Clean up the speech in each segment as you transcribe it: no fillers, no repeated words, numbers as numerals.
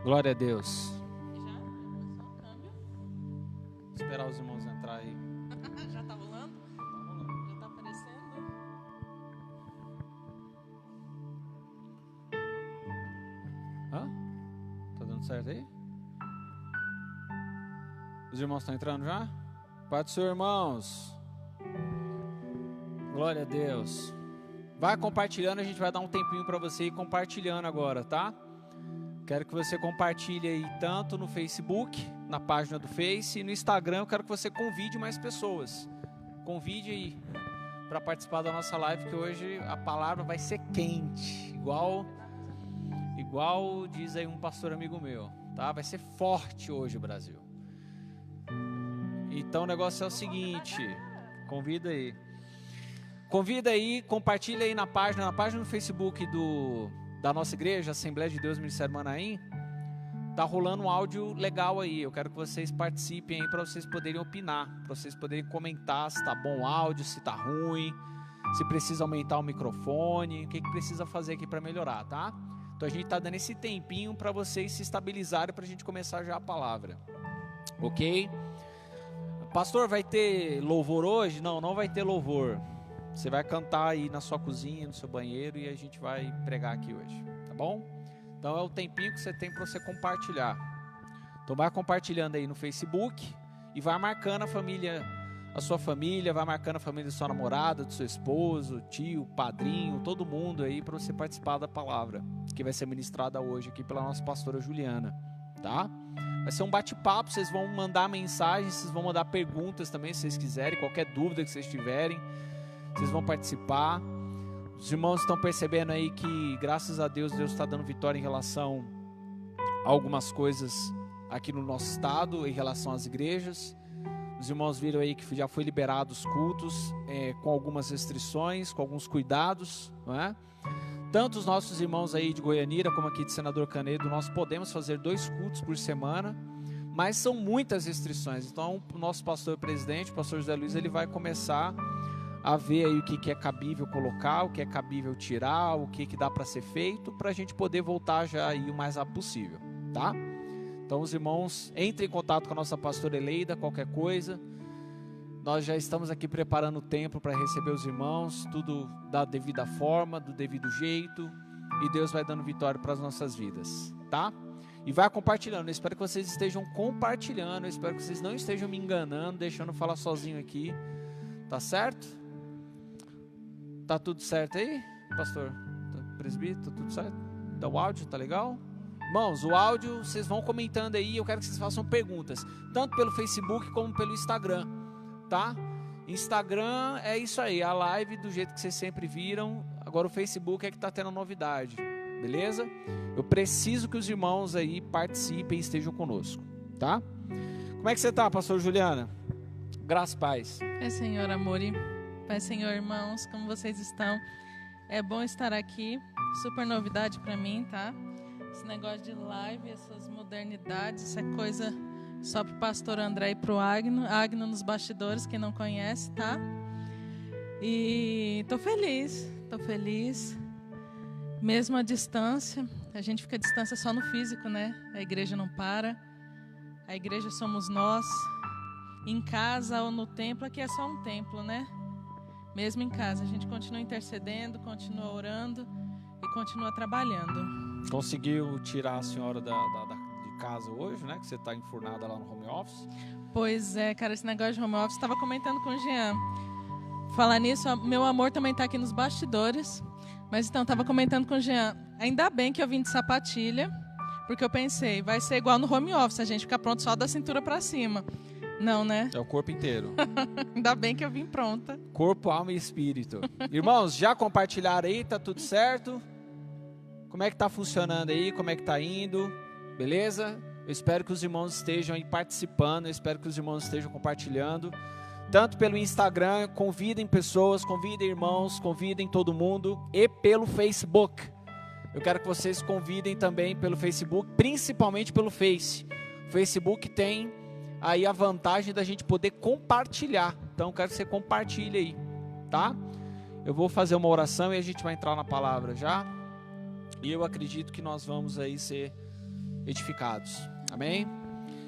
Glória a Deus. Já? Começou o câmbio? Esperar os irmãos entrar aí. Já tá rolando? Já tá aparecendo? Hã? Tá dando certo aí? Os irmãos estão entrando já? Pai do Senhor, irmãos. Glória a Deus. Vai compartilhando, a gente vai dar um tempinho para você ir compartilhando agora, tá? Quero que você compartilhe aí tanto no Facebook, na página do Face, e no Instagram. Eu quero que você convide mais pessoas. Convide aí para participar da nossa live, que hoje a palavra vai ser quente, igual diz aí um pastor amigo meu, tá? Vai ser forte hoje o Brasil. Então o negócio é o seguinte, convida aí, compartilha aí na página do Facebook da nossa igreja, Assembleia de Deus Ministério Manaim. Tá rolando um áudio legal aí, eu quero que vocês participem aí para vocês poderem opinar, para vocês poderem comentar se tá bom o áudio, se tá ruim, se precisa aumentar o microfone, o que precisa fazer aqui para melhorar, tá? Então a gente tá dando esse tempinho para vocês se estabilizarem para a gente começar já a palavra, ok? Pastor, vai ter louvor hoje? Não vai ter louvor. Você vai cantar aí na sua cozinha, no seu banheiro, e a gente vai pregar aqui hoje, tá bom? Então é o tempinho que você tem para você compartilhar. Então vai compartilhando aí no Facebook e vai marcando a sua família, vai marcando a família da sua namorada, do seu esposo, tio, padrinho, todo mundo aí para você participar da palavra que vai ser ministrada hoje aqui pela nossa pastora Juliana, tá? Vai ser um bate-papo, vocês vão mandar mensagens, vocês vão mandar perguntas também, se vocês quiserem, qualquer dúvida que vocês tiverem, vocês vão participar. Os irmãos estão percebendo aí que, graças a Deus, Deus está dando vitória em relação a algumas coisas aqui no nosso estado, em relação às igrejas. Os irmãos viram aí que já foi liberado os cultos, com algumas restrições, com alguns cuidados, não é? Tanto os nossos irmãos aí de Goianira, como aqui de Senador Canedo, nós podemos fazer 2 cultos por semana, mas são muitas restrições. Então, o nosso pastor presidente, o pastor José Luiz, ele vai começar a ver aí o que é cabível colocar, o que é cabível tirar, o que dá para ser feito, para a gente poder voltar já aí o mais rápido possível, tá? Então, os irmãos, entrem em contato com a nossa pastora Eleida, qualquer coisa. Nós já estamos aqui preparando o templo para receber os irmãos, tudo da devida forma, do devido jeito, e Deus vai dando vitória para as nossas vidas, tá? E vai compartilhando, eu espero que vocês estejam compartilhando, eu espero que vocês não estejam me enganando, deixando eu falar sozinho aqui, tá certo? Tá tudo certo aí, pastor? Presbítero, tá tudo certo? Então, o áudio tá legal? Irmãos, o áudio, vocês vão comentando aí, eu quero que vocês façam perguntas, tanto pelo Facebook como pelo Instagram, tá? Instagram é isso aí, a live do jeito que vocês sempre viram. Agora o Facebook é que tá tendo novidade, beleza? Eu preciso que os irmãos aí participem e estejam conosco, tá? Como é que você tá, pastor Juliana? Graças e paz. Pai Senhor, amor e Pai Senhor, irmãos, como vocês estão? É bom estar aqui, super novidade para mim, tá? Esse negócio de live, essas modernidades, isso é coisa só pro pastor André e pro Agno nos bastidores, quem não conhece, tá? E tô feliz, mesmo à distância, a gente fica à distância só no físico, né? A igreja não para, a igreja somos nós, em casa ou no templo, aqui é só um templo, né? Mesmo em casa, a gente continua intercedendo, continua orando e continua trabalhando. Conseguiu tirar a senhora de casa hoje, né? Que você está enfurnada lá no home office? Pois é, cara, esse negócio de home office, estava comentando com o Jean. Falar nisso, meu amor também está aqui nos bastidores. Mas então, estava comentando com o Jean. Ainda bem que eu vim de sapatilha, porque eu pensei, vai ser igual no home office, a gente fica pronto só da cintura para cima. Não, né? É o corpo inteiro. Ainda bem que eu vim pronta. Corpo, alma e espírito. Irmãos, já compartilharam aí? Tá tudo certo? Como é que tá funcionando aí? Como é que tá indo? Beleza? Eu espero que os irmãos estejam aí participando. Eu espero que os irmãos estejam compartilhando. Tanto pelo Instagram, convidem pessoas, convidem irmãos, convidem todo mundo. E pelo Facebook. Eu quero que vocês convidem também pelo Facebook, principalmente pelo Face. O Facebook tem aí a vantagem da gente poder compartilhar. Então eu quero que você compartilhe aí, tá? Eu vou fazer uma oração e a gente vai entrar na palavra já. E eu acredito que nós vamos aí ser edificados. Amém?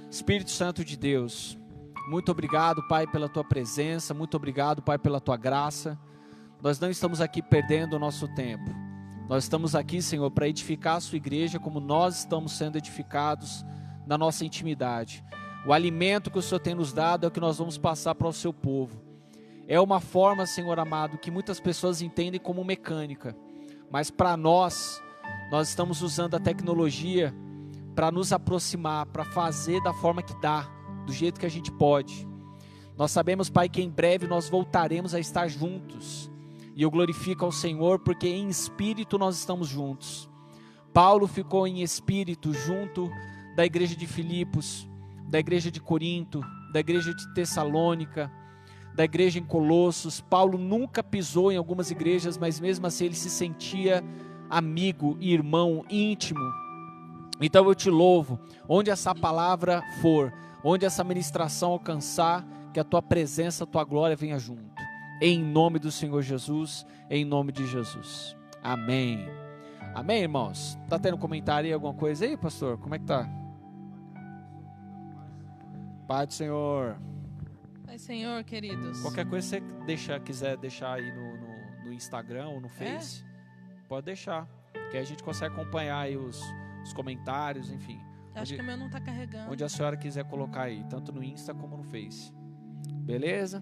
Espírito Santo de Deus, muito obrigado, Pai, pela Tua presença, muito obrigado, Pai, pela Tua graça. Nós não estamos aqui perdendo o nosso tempo. Nós estamos aqui, Senhor, para edificar a Sua igreja como nós estamos sendo edificados na nossa intimidade. O alimento que o Senhor tem nos dado é o que nós vamos passar para o Seu povo. É uma forma, Senhor amado, que muitas pessoas entendem como mecânica, mas para nós estamos usando a tecnologia para nos aproximar, para fazer da forma que dá, do jeito que a gente pode. Nós sabemos, Pai, que em breve nós voltaremos a estar juntos, e eu glorifico ao Senhor, porque em espírito nós estamos juntos. Paulo ficou em espírito junto da igreja de Filipos, da igreja de Corinto, da igreja de Tessalônica, da igreja em Colossos. Paulo nunca pisou em algumas igrejas, mas mesmo assim ele se sentia amigo, irmão, íntimo. Então eu te louvo, onde essa palavra for, onde essa ministração alcançar, que a tua presença, a tua glória venha junto. Em nome do Senhor Jesus, em nome de Jesus. Amém. Amém, irmãos? Tá tendo comentário aí, alguma coisa aí, pastor? Como é que tá? Pai do Senhor. Pai Senhor, queridos. Qualquer coisa que você quiser deixar aí no Instagram ou no Face, pode deixar, que aí a gente consegue acompanhar aí os comentários, enfim. Acho que o meu não está carregando. Onde a senhora quiser colocar aí, tanto no Insta como no Face. Beleza?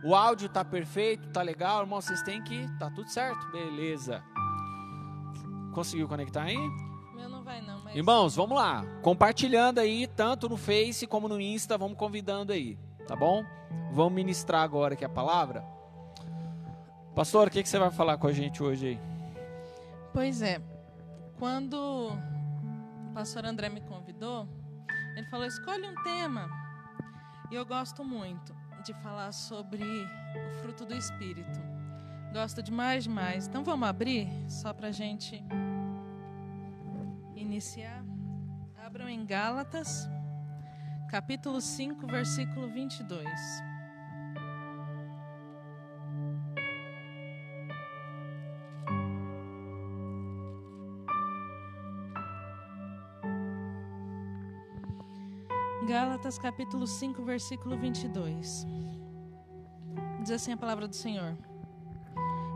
O áudio tá perfeito, tá legal, irmão, vocês têm que... Tá tudo certo? Beleza. Conseguiu conectar aí? O meu não vai não, mas... Irmãos, vamos lá. Compartilhando aí, tanto no Face como no Insta, vamos convidando aí, tá bom? Vamos ministrar agora aqui a palavra. Pastor, o que você vai falar com a gente hoje aí? Pois é, quando o pastor André me convidou, ele falou, escolhe um tema. E eu gosto muito de falar sobre o fruto do Espírito. Gosto demais, demais. Então vamos abrir, só para a gente iniciar. Abram em Gálatas, capítulo 5, versículo 22. Gálatas capítulo 5, versículo 22. Diz assim a palavra do Senhor.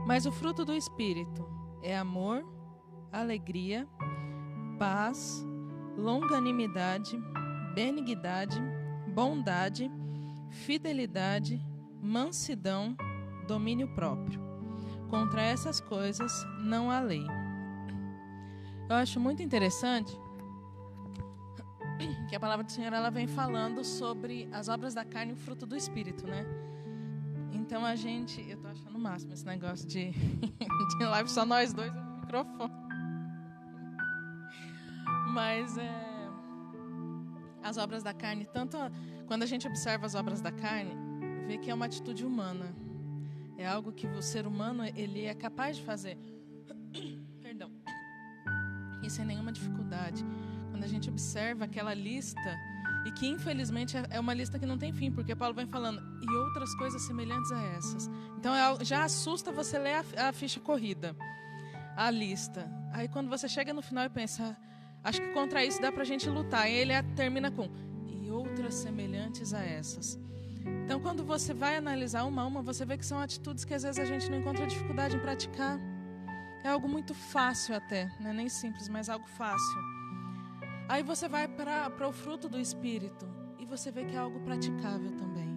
Mas o fruto do Espírito é amor, alegria, paz, longanimidade, benignidade, bondade, fidelidade, mansidão, domínio próprio. Contra essas coisas não há lei. Eu acho muito interessante que a palavra do Senhor ela vem falando sobre as obras da carne e o fruto do Espírito, né? Então eu tô achando o máximo esse negócio de live só nós dois no microfone. Mas as obras da carne, tanto quando a gente observa as obras da carne, vê que é uma atitude humana. É algo que o ser humano ele é capaz de fazer. Perdão. E sem nenhuma dificuldade. Quando a gente observa aquela lista, e que infelizmente é uma lista que não tem fim, porque Paulo vem falando, e outras coisas semelhantes a essas. Então já assusta você ler a ficha corrida, a lista. Aí quando você chega no final e pensa, acho que contra isso dá pra gente lutar. E ele termina com, e outras semelhantes a essas. Então quando você vai analisar uma a uma, você vê que são atitudes que às vezes a gente não encontra dificuldade em praticar. É algo muito fácil até, não é nem simples, mas algo fácil. Aí você vai para o fruto do Espírito e você vê que é algo praticável também.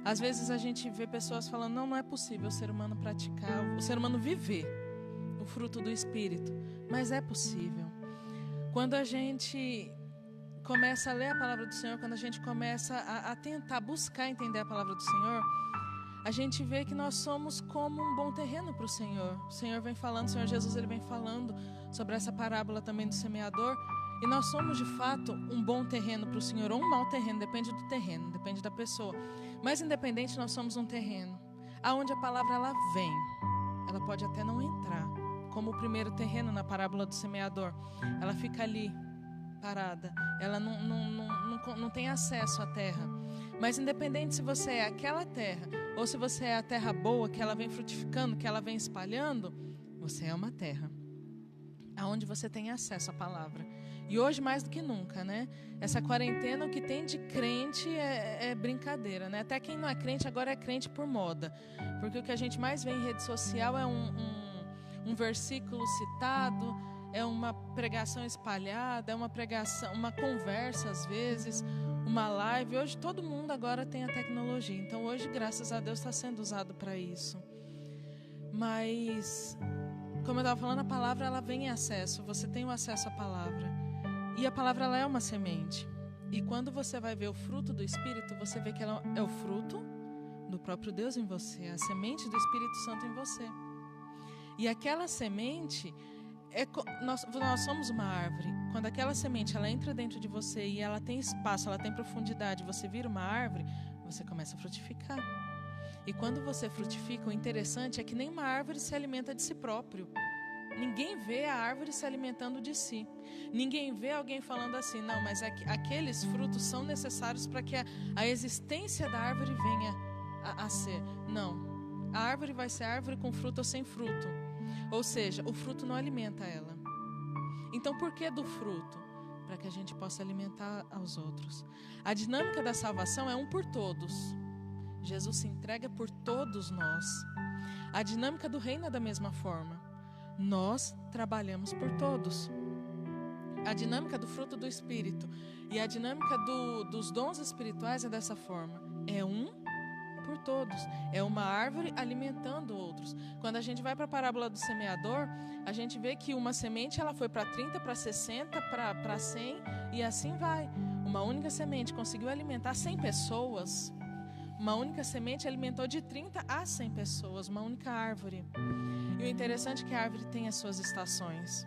Às vezes a gente vê pessoas falando, não é possível o ser humano praticar, o ser humano viver o fruto do Espírito. Mas é possível. Quando a gente começa a ler a palavra do Senhor, quando a gente começa a tentar buscar entender a palavra do Senhor, a gente vê que nós somos como um bom terreno para o Senhor. O Senhor vem falando, o Senhor Jesus ele vem falando sobre essa parábola também do semeador. E nós somos de fato um bom terreno para o Senhor, ou um mau terreno, depende do terreno, depende da pessoa. Mas independente, nós somos um terreno, aonde a palavra ela vem, ela pode até não entrar, como o primeiro terreno na parábola do semeador. Ela fica ali, parada, ela não tem acesso à terra. Mas independente se você é aquela terra, ou se você é a terra boa, que ela vem frutificando, que ela vem espalhando, você é uma terra, aonde você tem acesso à palavra. E hoje mais do que nunca, né? Essa quarentena, o que tem de crente é brincadeira, né? Até quem não é crente agora é crente por moda. Porque o que a gente mais vê em rede social é um versículo citado, é uma pregação espalhada, é uma pregação, uma conversa às vezes, uma live. Hoje todo mundo agora tem a tecnologia. Então hoje, graças a Deus, está sendo usado para isso. Mas, como eu estava falando, a palavra ela vem em acesso. Você tem o acesso à palavra. E a palavra ela é uma semente. E quando você vai ver o fruto do Espírito, você vê que ela é o fruto do próprio Deus em você, a semente do Espírito Santo em você. E aquela semente, nós somos uma árvore. Quando aquela semente ela entra dentro de você e ela tem espaço, ela tem profundidade, você vira uma árvore, você começa a frutificar. E quando você frutifica, o interessante é que nenhuma árvore se alimenta de si próprio. Ninguém vê a árvore se alimentando de si. Ninguém vê alguém falando assim, não, mas aqueles frutos são necessários para que a existência da árvore venha a ser. Não. A árvore vai ser árvore com fruto ou sem fruto. Ou seja, o fruto não alimenta ela. Então, por que do fruto? Para que a gente possa alimentar aos outros. A dinâmica da salvação é um por todos. Jesus se entrega por todos nós. A dinâmica do reino é da mesma forma. Nós trabalhamos por todos. A dinâmica do fruto do Espírito e a dinâmica dos dons espirituais é dessa forma. É um por todos. É uma árvore alimentando outros. Quando a gente vai para a parábola do semeador, a gente vê que uma semente ela foi para 30, para 60, para 100 e assim vai. Uma única semente conseguiu alimentar 100 pessoas. Uma única semente alimentou de 30 a 100 pessoas, uma única árvore. E o interessante é que a árvore tem as suas estações,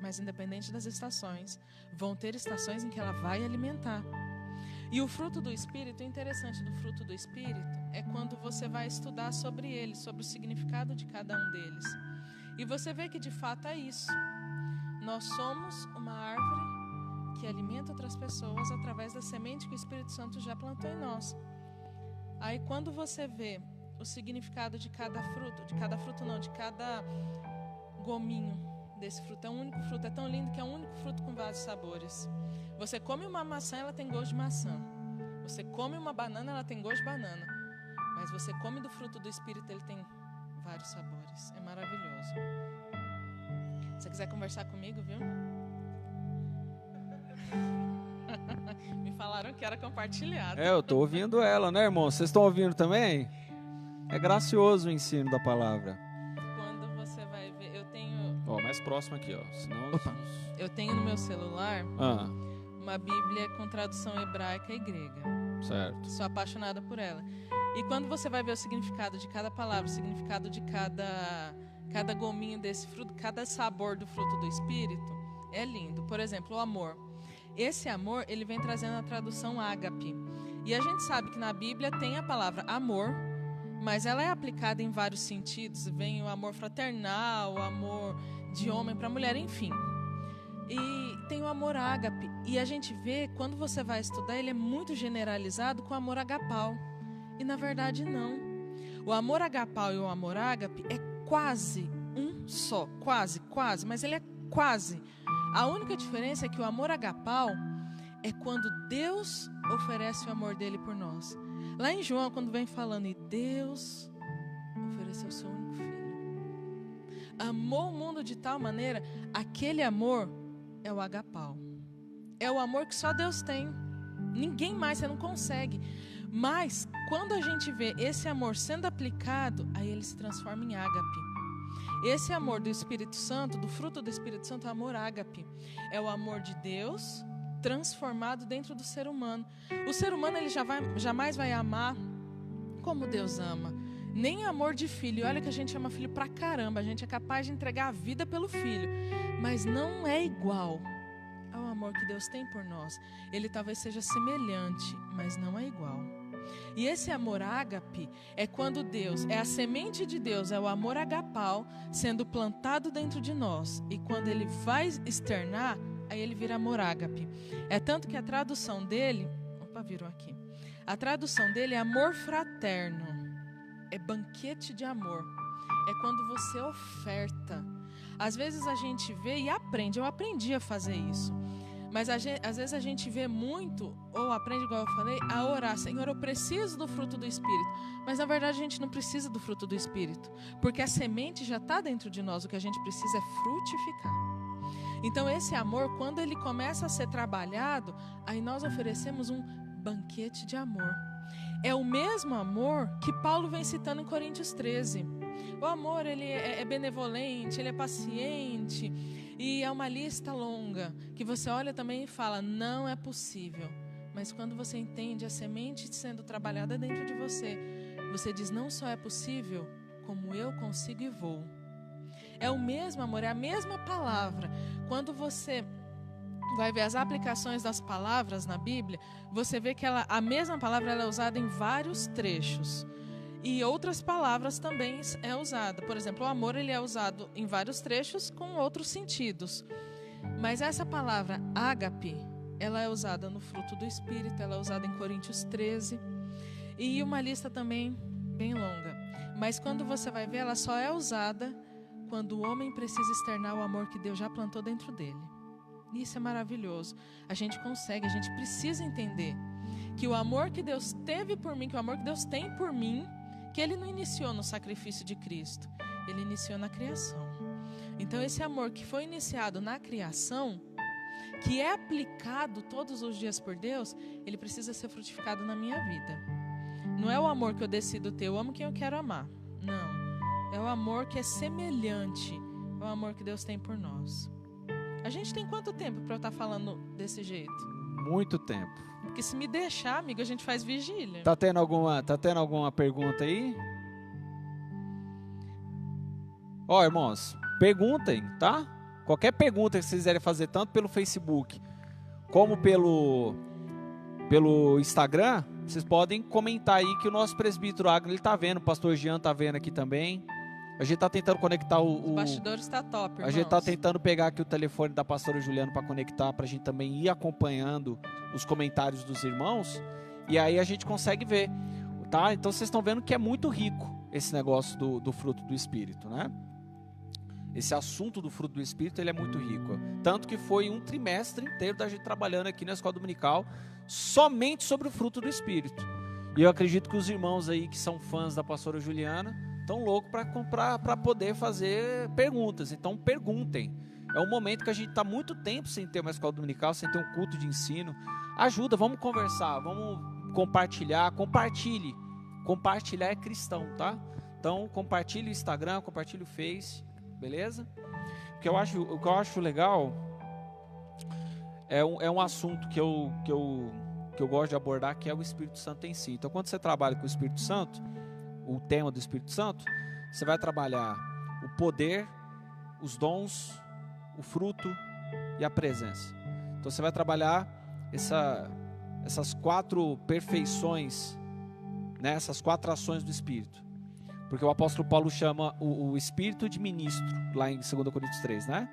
mas independente das estações, vão ter estações em que ela vai alimentar. E o fruto do Espírito, o interessante do fruto do Espírito é quando você vai estudar sobre ele, sobre o significado de cada um deles. E você vê que de fato é isso. Nós somos uma árvore que alimenta outras pessoas através da semente que o Espírito Santo já plantou em nós. Aí quando você vê o significado de cada gominho desse fruto, é um único fruto, é tão lindo que é um único fruto com vários sabores. Você come uma maçã, ela tem gosto de maçã. Você come uma banana, ela tem gosto de banana. Mas você come do fruto do Espírito, ele tem vários sabores. É maravilhoso. Se você quiser conversar comigo, viu? Me falaram que era compartilhado. Eu estou ouvindo ela, né, irmão? Vocês estão ouvindo também? É gracioso o ensino da palavra. Quando você vai ver, eu tenho... Mais próximo aqui, senão... Eu tenho no meu celular uma Bíblia com tradução hebraica e grega. Certo. Sou apaixonada por ela. E quando você vai ver o significado de cada palavra, o significado de cada gominho desse fruto, cada sabor do fruto do Espírito, é lindo. Por exemplo, o amor. Esse amor, ele vem trazendo a tradução ágape. E a gente sabe que na Bíblia tem a palavra amor, mas ela é aplicada em vários sentidos. Vem o amor fraternal, o amor de homem para mulher, enfim. E tem o amor ágape. E a gente vê, quando você vai estudar, ele é muito generalizado com o amor agapau. E na verdade não. O amor agapau e o amor ágape é quase um só. Quase, mas ele é quase. A única diferença é que o amor agapau é quando Deus oferece o amor dele por nós. Lá em João, quando vem falando, e Deus ofereceu o seu único filho. Amou o mundo de tal maneira, aquele amor é o agapau. É o amor que só Deus tem. Ninguém mais, você não consegue. Mas, quando a gente vê esse amor sendo aplicado, aí ele se transforma em ágape. Esse amor do Espírito Santo, do fruto do Espírito Santo, é o amor ágape. É o amor de Deus transformado dentro do ser humano. O ser humano ele jamais vai amar como Deus ama. Nem amor de filho. E olha que a gente ama filho pra caramba. A gente é capaz de entregar a vida pelo filho. Mas não é igual ao amor que Deus tem por nós. Ele talvez seja semelhante, mas não é igual. E esse amor ágape é quando Deus, é a semente de Deus, é o amor agapau sendo plantado dentro de nós. E quando ele vai externar, aí ele vira amor ágape. É tanto que a tradução dele, virou aqui. A tradução dele é amor fraterno. É banquete de amor. É quando você oferta. Às vezes a gente vê e aprende. Eu aprendi a fazer isso. Mas às vezes a gente vê muito, ou aprende, igual eu falei, a orar. Senhor, eu preciso do fruto do Espírito. Mas na verdade a gente não precisa do fruto do Espírito. Porque a semente já está dentro de nós. O que a gente precisa é frutificar. Então esse amor, quando ele começa a ser trabalhado, aí nós oferecemos um banquete de amor. É o mesmo amor que Paulo vem citando em Coríntios 13. O amor, ele é benevolente, ele é paciente. E é uma lista longa, que você olha também e fala, não é possível. Mas quando você entende a semente sendo trabalhada dentro de você, você diz, não só é possível, como eu consigo e vou. É o mesmo amor, é a mesma palavra. Quando você vai ver as aplicações das palavras na Bíblia, você vê que a mesma palavra ela é usada em vários trechos. E outras palavras também é usada. Por exemplo, o amor ele é usado em vários trechos com outros sentidos. Mas essa palavra ágape, ela é usada no fruto do Espírito, ela é usada em Coríntios 13. E uma lista também bem longa. Mas quando você vai ver, ela só é usada quando o homem precisa externar o amor que Deus já plantou dentro dele. Isso é maravilhoso. A gente consegue, a gente precisa entender que o amor que Deus teve por mim, que o amor que Deus tem por mim, que Ele não iniciou no sacrifício de Cristo, Ele iniciou na criação. Então esse amor que foi iniciado na criação, que é aplicado todos os dias por Deus, ele precisa ser frutificado na minha vida. Não é o amor que eu decido ter, eu amo quem eu quero amar. Não, é o amor que é semelhante ao amor que Deus tem por nós. A gente tem quanto tempo para eu estar falando desse jeito? Muito tempo. Porque se me deixar, amigo, a gente faz vigília. Tá tendo alguma pergunta aí? Ó, irmãos, perguntem, tá? Qualquer pergunta que vocês quiserem fazer, tanto pelo Facebook como pelo Instagram, vocês podem comentar aí que o nosso presbítero Agno, ele tá vendo, o pastor Jean tá vendo aqui também. A gente tá tentando conectar Os bastidores tá top, irmãos. A gente tá tentando pegar aqui o telefone da pastora Juliana para conectar, pra gente também ir acompanhando os comentários dos irmãos, e aí a gente consegue ver, tá? Então vocês estão vendo que é muito rico esse negócio do fruto do Espírito, né? Esse assunto do fruto do Espírito, ele é muito rico. Tanto que foi um trimestre inteiro da gente trabalhando aqui na Escola Dominical somente sobre o fruto do Espírito. E eu acredito que os irmãos aí que são fãs da pastora Juliana estão loucos para poder fazer perguntas. Então perguntem. É um momento que a gente está muito tempo sem ter uma escola dominical, sem ter um culto de ensino. Ajuda, vamos conversar, vamos compartilhar. Compartilhe. Compartilhar é cristão, tá? Então compartilhe o Instagram, compartilhe o Face, beleza? O que eu acho legal é um assunto que eu gosto de abordar, que é o Espírito Santo em si. Então quando você trabalha com o Espírito Santo, o tema do Espírito Santo, você vai trabalhar o poder, os dons, o fruto e a presença. Então você vai trabalhar essas 4 perfeições, né, essas 4 ações do Espírito. Porque o apóstolo Paulo chama o Espírito de ministro, lá em 2 Coríntios 3, né?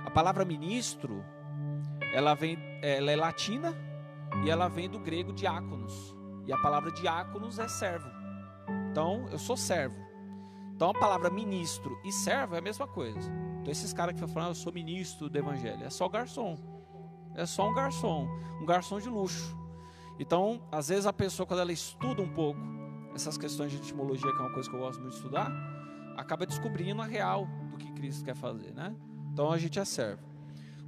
A palavra ministro, ela é latina e ela vem do grego diáconos. E a palavra diáconos é servo. Então, eu sou servo. Então, a palavra ministro e servo é a mesma coisa. Então, esses caras que falam, eu sou ministro do evangelho, é só garçom. É só um garçom de luxo. Então, às vezes a pessoa, quando ela estuda um pouco essas questões de etimologia, que é uma coisa que eu gosto muito de estudar, acaba descobrindo a real do que Cristo quer fazer, né? Então, a gente é servo.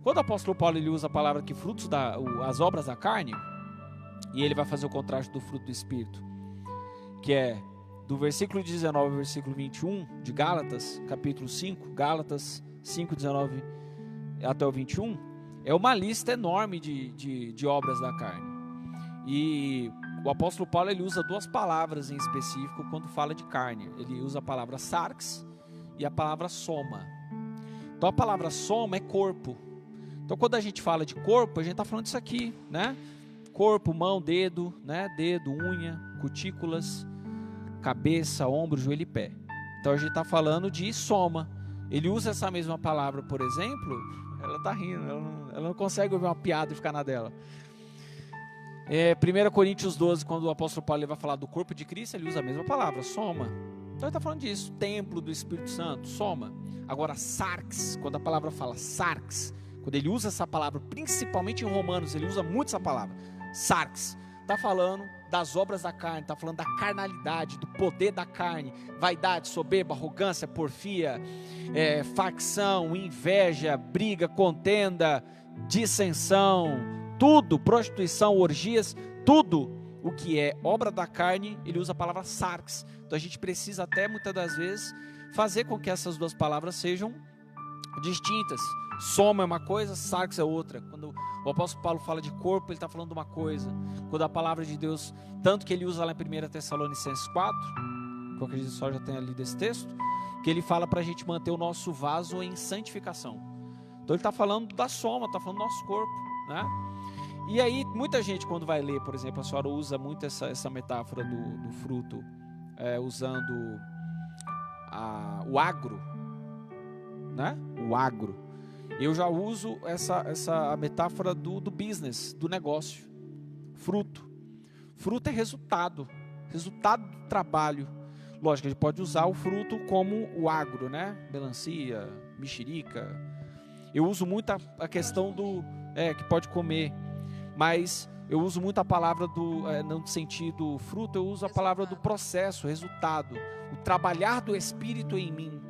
Quando o apóstolo Paulo ele usa a palavra que frutos as obras da carne, e ele vai fazer o contraste do fruto do Espírito, que é do versículo 19 ao versículo 21 de Gálatas, capítulo 5, Gálatas 5, 19 até o 21, é uma lista enorme de obras da carne. E o apóstolo Paulo ele usa 2 palavras em específico quando fala de carne. Ele usa a palavra sarx e a palavra soma. Então a palavra soma é corpo. Então quando a gente fala de corpo, a gente está falando disso aqui, né? Corpo, mão, dedo, né? Dedo, unha, cutículas, cabeça, ombro, joelho e pé. Então a gente está falando de soma. Ele usa essa mesma palavra, por exemplo, ela está rindo, ela não consegue ouvir uma piada e ficar na dela. 1 Coríntios 12, quando o apóstolo Paulo vai falar do corpo de Cristo, ele usa a mesma palavra, soma. Então ele está falando disso, templo do Espírito Santo, soma. Agora sarx, quando a palavra fala sarx, Quando ele usa essa palavra, principalmente em Romanos, ele usa muito essa palavra, sarx, está falando das obras da carne, está falando da carnalidade, do poder da carne, vaidade, soberba, arrogância, porfia, facção, inveja, briga, contenda, dissensão, tudo, prostituição, orgias, tudo o que é obra da carne, ele usa a palavra sarx. Então a gente precisa até muitas das vezes fazer com que essas duas palavras sejam distintas. Soma é uma coisa, sarx é outra. Quando o apóstolo Paulo fala de corpo, ele está falando de uma coisa. Quando a palavra de Deus, tanto que ele usa lá em 1 Tessalonicenses 4, que eu acredito que só já tenha lido esse texto, que ele fala para a gente manter o nosso vaso em santificação. Então ele está falando da soma, está falando do nosso corpo, né? E aí muita gente quando vai ler, por exemplo, a senhora usa muito essa metáfora do fruto, usando o agro, né? O agro. Eu já uso essa metáfora do business, do negócio. Fruto é resultado do trabalho. Lógico, a gente pode usar o fruto como o agro, né? Melancia, mexerica. Eu uso muito a questão do que pode comer, mas eu uso muito a palavra no sentido fruto, eu uso a palavra do processo, resultado, o trabalhar do Espírito em mim.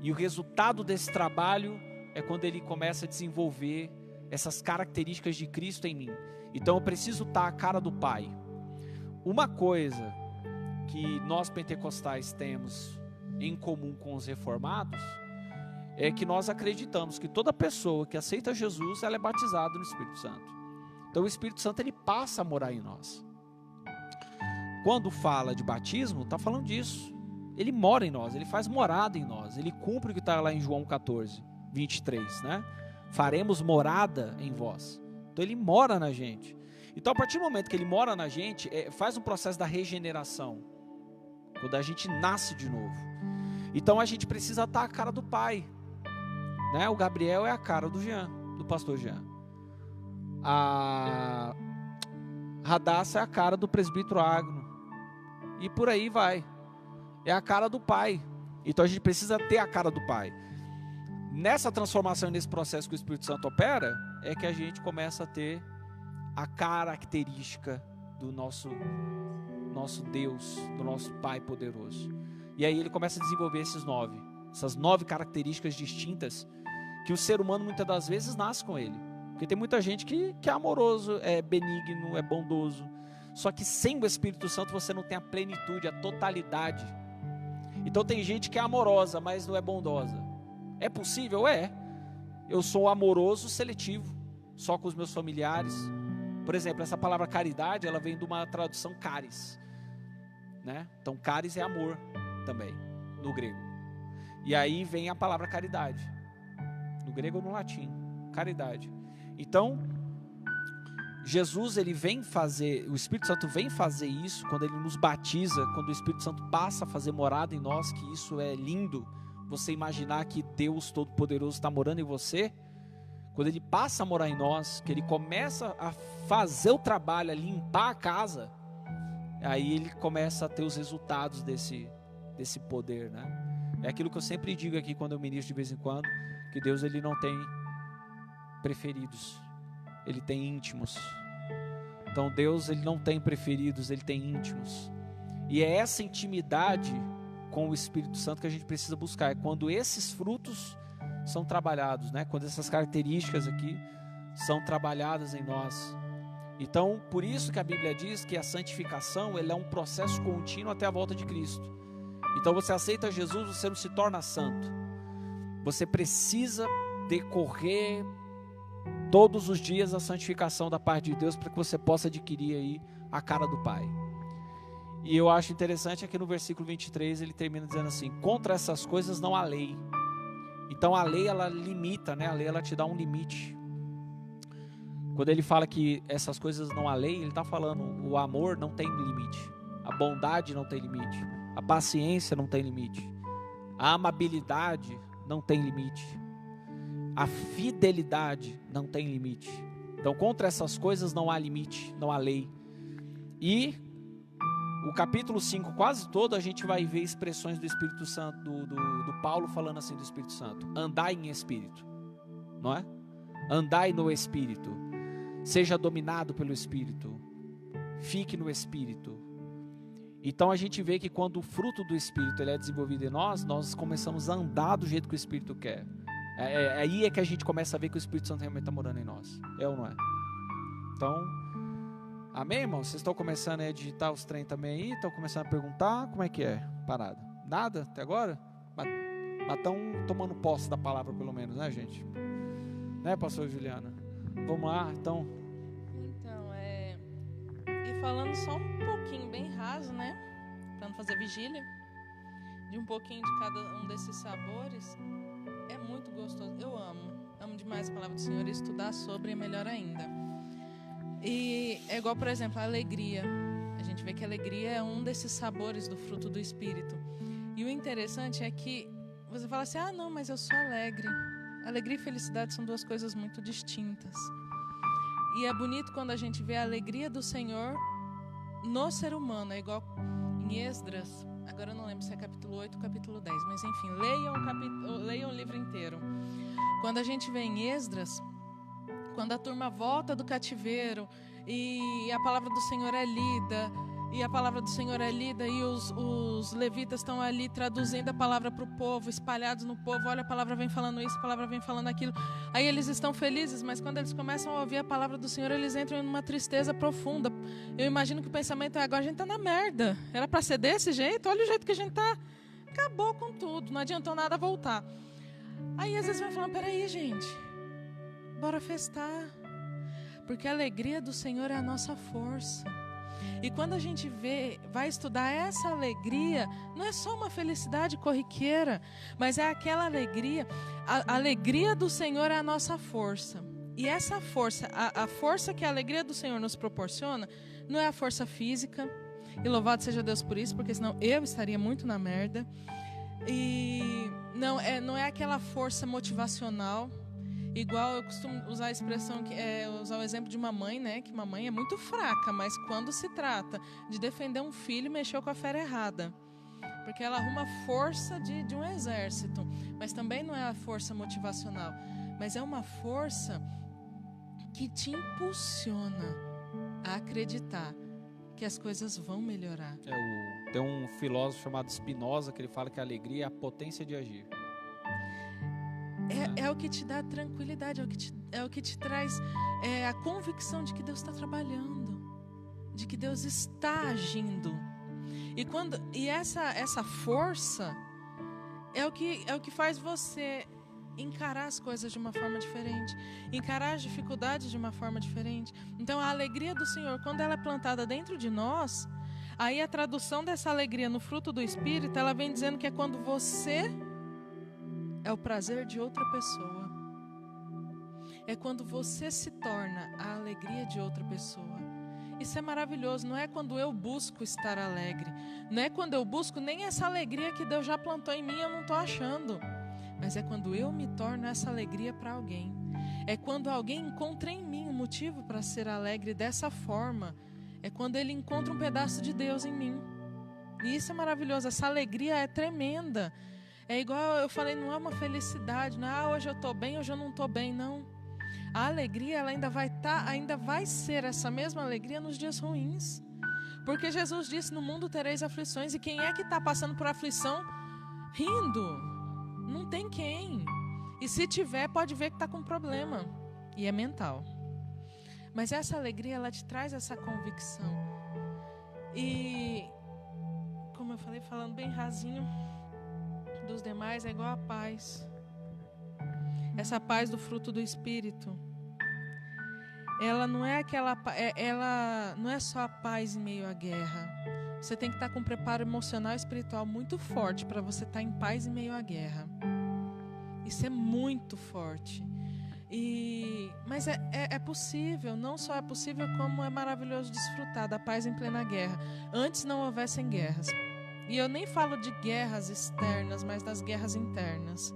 E o resultado desse trabalho é quando ele começa a desenvolver essas características de Cristo em mim. Então eu preciso estar à cara do Pai. Uma coisa que nós pentecostais temos em comum com os reformados é que nós acreditamos que toda pessoa que aceita Jesus, ela é batizada no Espírito Santo. Então o Espírito Santo ele passa a morar em nós. Quando fala de batismo, está falando disso. Ele mora em nós, ele faz morada em nós, ele cumpre o que está lá em João 14, 23, né? Faremos morada em vós. Então ele mora na gente. Então a partir do momento que ele mora na gente, faz um processo da regeneração, quando a gente nasce de novo. Então a gente precisa estar à cara do Pai, né? O Gabriel é a cara do Jean, do pastor Jean. A Radassa é a cara do presbítero Agno. E por aí vai. É a cara do Pai. Então a gente precisa ter a cara do Pai. Nessa transformação, nesse processo que o Espírito Santo opera, é que a gente começa a ter a característica do nosso Deus, do nosso Pai poderoso. E aí ele começa a desenvolver essas 9 características distintas que o ser humano muitas das vezes nasce com ele. Porque tem muita gente que é amoroso, é benigno, é bondoso. Só que sem o Espírito Santo você não tem a plenitude, a totalidade. Então tem gente que é amorosa, mas não é bondosa. É possível? É. Eu sou amoroso seletivo, só com os meus familiares. Por exemplo, essa palavra caridade, ela vem de uma tradução caris, né? Então caris é amor também, no grego. E aí vem a palavra caridade, no grego ou no latim, caridade. Então, Jesus, ele vem fazer, o Espírito Santo vem fazer isso quando ele nos batiza, quando o Espírito Santo passa a fazer morada em nós, que isso é lindo, você imaginar que Deus Todo-Poderoso está morando em você, quando ele passa a morar em nós, que ele começa a fazer o trabalho, a limpar a casa, aí ele começa a ter os resultados desse poder, né? É aquilo que eu sempre digo aqui quando eu ministro de vez em quando, que Deus ele não tem preferidos, ele tem íntimos. Então Deus ele não tem preferidos, ele tem íntimos. E é essa intimidade com o Espírito Santo que a gente precisa buscar. É quando esses frutos são trabalhados, né? Quando essas características aqui são trabalhadas em nós. Então, por isso que a Bíblia diz que a santificação ele é um processo contínuo até a volta de Cristo. Então você aceita Jesus, você não se torna santo. Você precisa decorrer todos os dias a santificação da parte de Deus para que você possa adquirir aí a cara do Pai. E eu acho interessante aqui no versículo 23 ele termina dizendo assim: contra essas coisas não há lei. Então a lei ela limita, né? A lei ela te dá um limite. Quando ele fala que essas coisas não há lei, ele está falando o amor não tem limite, a bondade não tem limite, a paciência não tem limite, a amabilidade não tem limite, a fidelidade não tem limite. Então contra essas coisas não há limite, não há lei. E o capítulo 5 quase todo a gente vai ver expressões do Espírito Santo, do Paulo falando assim do Espírito Santo: andai em espírito, não é? andai no Espírito, seja dominado pelo Espírito, fique no Espírito. Então a gente vê que quando o fruto do Espírito ele é desenvolvido em nós, nós começamos a andar do jeito que o Espírito quer. Aí é que a gente começa a ver que o Espírito Santo realmente está morando em nós. É ou não é? Então, amém, irmão? Vocês estão começando a digitar os trem também aí? Estão começando a perguntar? Como é que é? Parada? Nada até agora? Mas estão tomando posse da palavra pelo menos, né, gente? Né, pastor Juliana? Vamos lá, então. E falando só um pouquinho, bem raso, né? Para não fazer vigília, de um pouquinho de cada um desses sabores, é muito gostoso. Eu amo demais a palavra do Senhor, e estudar sobre é melhor ainda. E é igual, por exemplo, a alegria. A gente vê que a alegria é um desses sabores do fruto do Espírito. E o interessante é que você fala assim, não, mas eu sou alegre. Alegria e felicidade são duas coisas muito distintas. E é bonito quando a gente vê a alegria do Senhor no ser humano. É igual em Esdras, agora eu não lembro se é capítulo 8 ou capítulo 10, mas enfim, leiam o livro inteiro. Quando a gente vê em Esdras, quando a turma volta do cativeiro e a palavra do Senhor é lida, e os levitas estão ali traduzindo a palavra para o povo, espalhados no povo. Olha, a palavra vem falando isso, a palavra vem falando aquilo. Aí eles estão felizes, mas quando eles começam a ouvir a palavra do Senhor, eles entram em uma tristeza profunda. Eu imagino que o pensamento é, agora a gente está na merda. Era para ser desse jeito? Olha o jeito que a gente está. Acabou com tudo, não adiantou nada voltar. Aí às vezes vai falando, peraí, gente, bora festar. Porque a alegria do Senhor é a nossa força. E quando a gente vai estudar essa alegria, não é só uma felicidade corriqueira, mas é aquela alegria. A alegria do Senhor é a nossa força. E essa força, a força que a alegria do Senhor nos proporciona, não é a força física. E louvado seja Deus por isso, porque senão eu estaria muito na merda. E não é aquela força motivacional. Igual eu costumo usar a expressão, usar o exemplo de uma mãe, né? Que uma mãe é muito fraca, mas quando se trata de defender um filho, mexeu com a fera errada. Porque ela arruma força de um exército. Mas também não é a força motivacional. Mas é uma força que te impulsiona a acreditar que as coisas vão melhorar. Tem um filósofo chamado Spinoza que ele fala que a alegria é a potência de agir. É o que te dá tranquilidade, é o que te traz a convicção de que Deus está trabalhando, de que Deus está agindo. E essa força é o que faz você encarar as coisas de uma forma diferente, encarar as dificuldades de uma forma diferente. Então a alegria do Senhor, quando ela é plantada dentro de nós, aí a tradução dessa alegria no fruto do Espírito, ela vem dizendo que é quando você é o prazer de outra pessoa. É quando você se torna a alegria de outra pessoa. Isso é maravilhoso. Não é quando eu busco estar alegre. Não é quando eu busco nem essa alegria que Deus já plantou em mim, eu não estou achando. Mas é quando eu me torno essa alegria para alguém. É quando alguém encontra em mim um motivo para ser alegre dessa forma. É quando ele encontra um pedaço de Deus em mim. E isso é maravilhoso. Essa alegria é tremenda. É igual eu falei, não é uma felicidade, não é hoje eu estou bem, hoje eu não estou bem, não. A alegria ela ainda vai ser essa mesma alegria nos dias ruins. Porque Jesus disse, no mundo tereis aflições, e quem é que está passando por aflição rindo? Não tem quem. E se tiver, pode ver que está com problema. E é mental. Mas essa alegria, ela te traz essa convicção. E, como eu falei, falando bem rasinho dos demais, é igual a paz. Essa paz do fruto do Espírito, ela não é ela não é só a paz em meio à guerra. Você tem que estar com um preparo emocional e espiritual muito forte para você estar em paz em meio à guerra. Isso é muito forte. Mas é possível, não só é possível, como é maravilhoso desfrutar da paz em plena guerra. Antes não houvessem guerras. E eu nem falo de guerras externas, mas das guerras internas.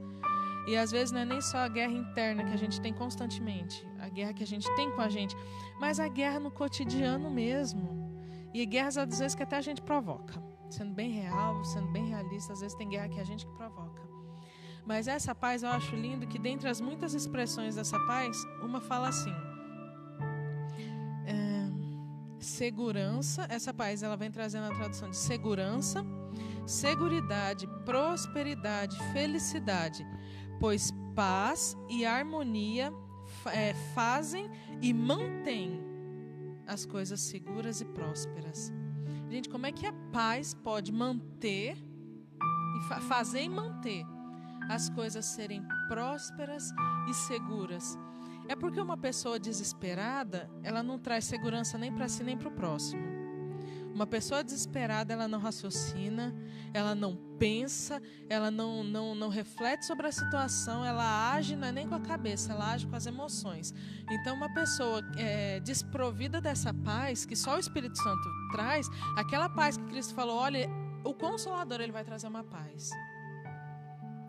E às vezes não é nem só a guerra interna que a gente tem constantemente, a guerra que a gente tem com a gente, mas a guerra no cotidiano mesmo. E guerras às vezes que até a gente provoca. Sendo bem real, sendo bem realista, às vezes tem guerra que a gente que provoca. Mas essa paz eu acho lindo que dentre as muitas expressões dessa paz, uma fala assim: segurança. Essa paz ela vem trazendo a tradução de segurança, seguridade, prosperidade, felicidade, pois paz e harmonia fazem e mantêm as coisas seguras e prósperas. Gente, como é que a paz pode manter e fazer e manter as coisas serem prósperas e seguras? É porque uma pessoa desesperada, ela não traz segurança nem para si nem para o próximo. Uma pessoa desesperada, ela não raciocina, ela não pensa, ela não reflete sobre a situação, ela age não é nem com a cabeça, ela age com as emoções. Então, uma pessoa desprovida dessa paz, que só o Espírito Santo traz, aquela paz que Cristo falou, olha, o Consolador, ele vai trazer uma paz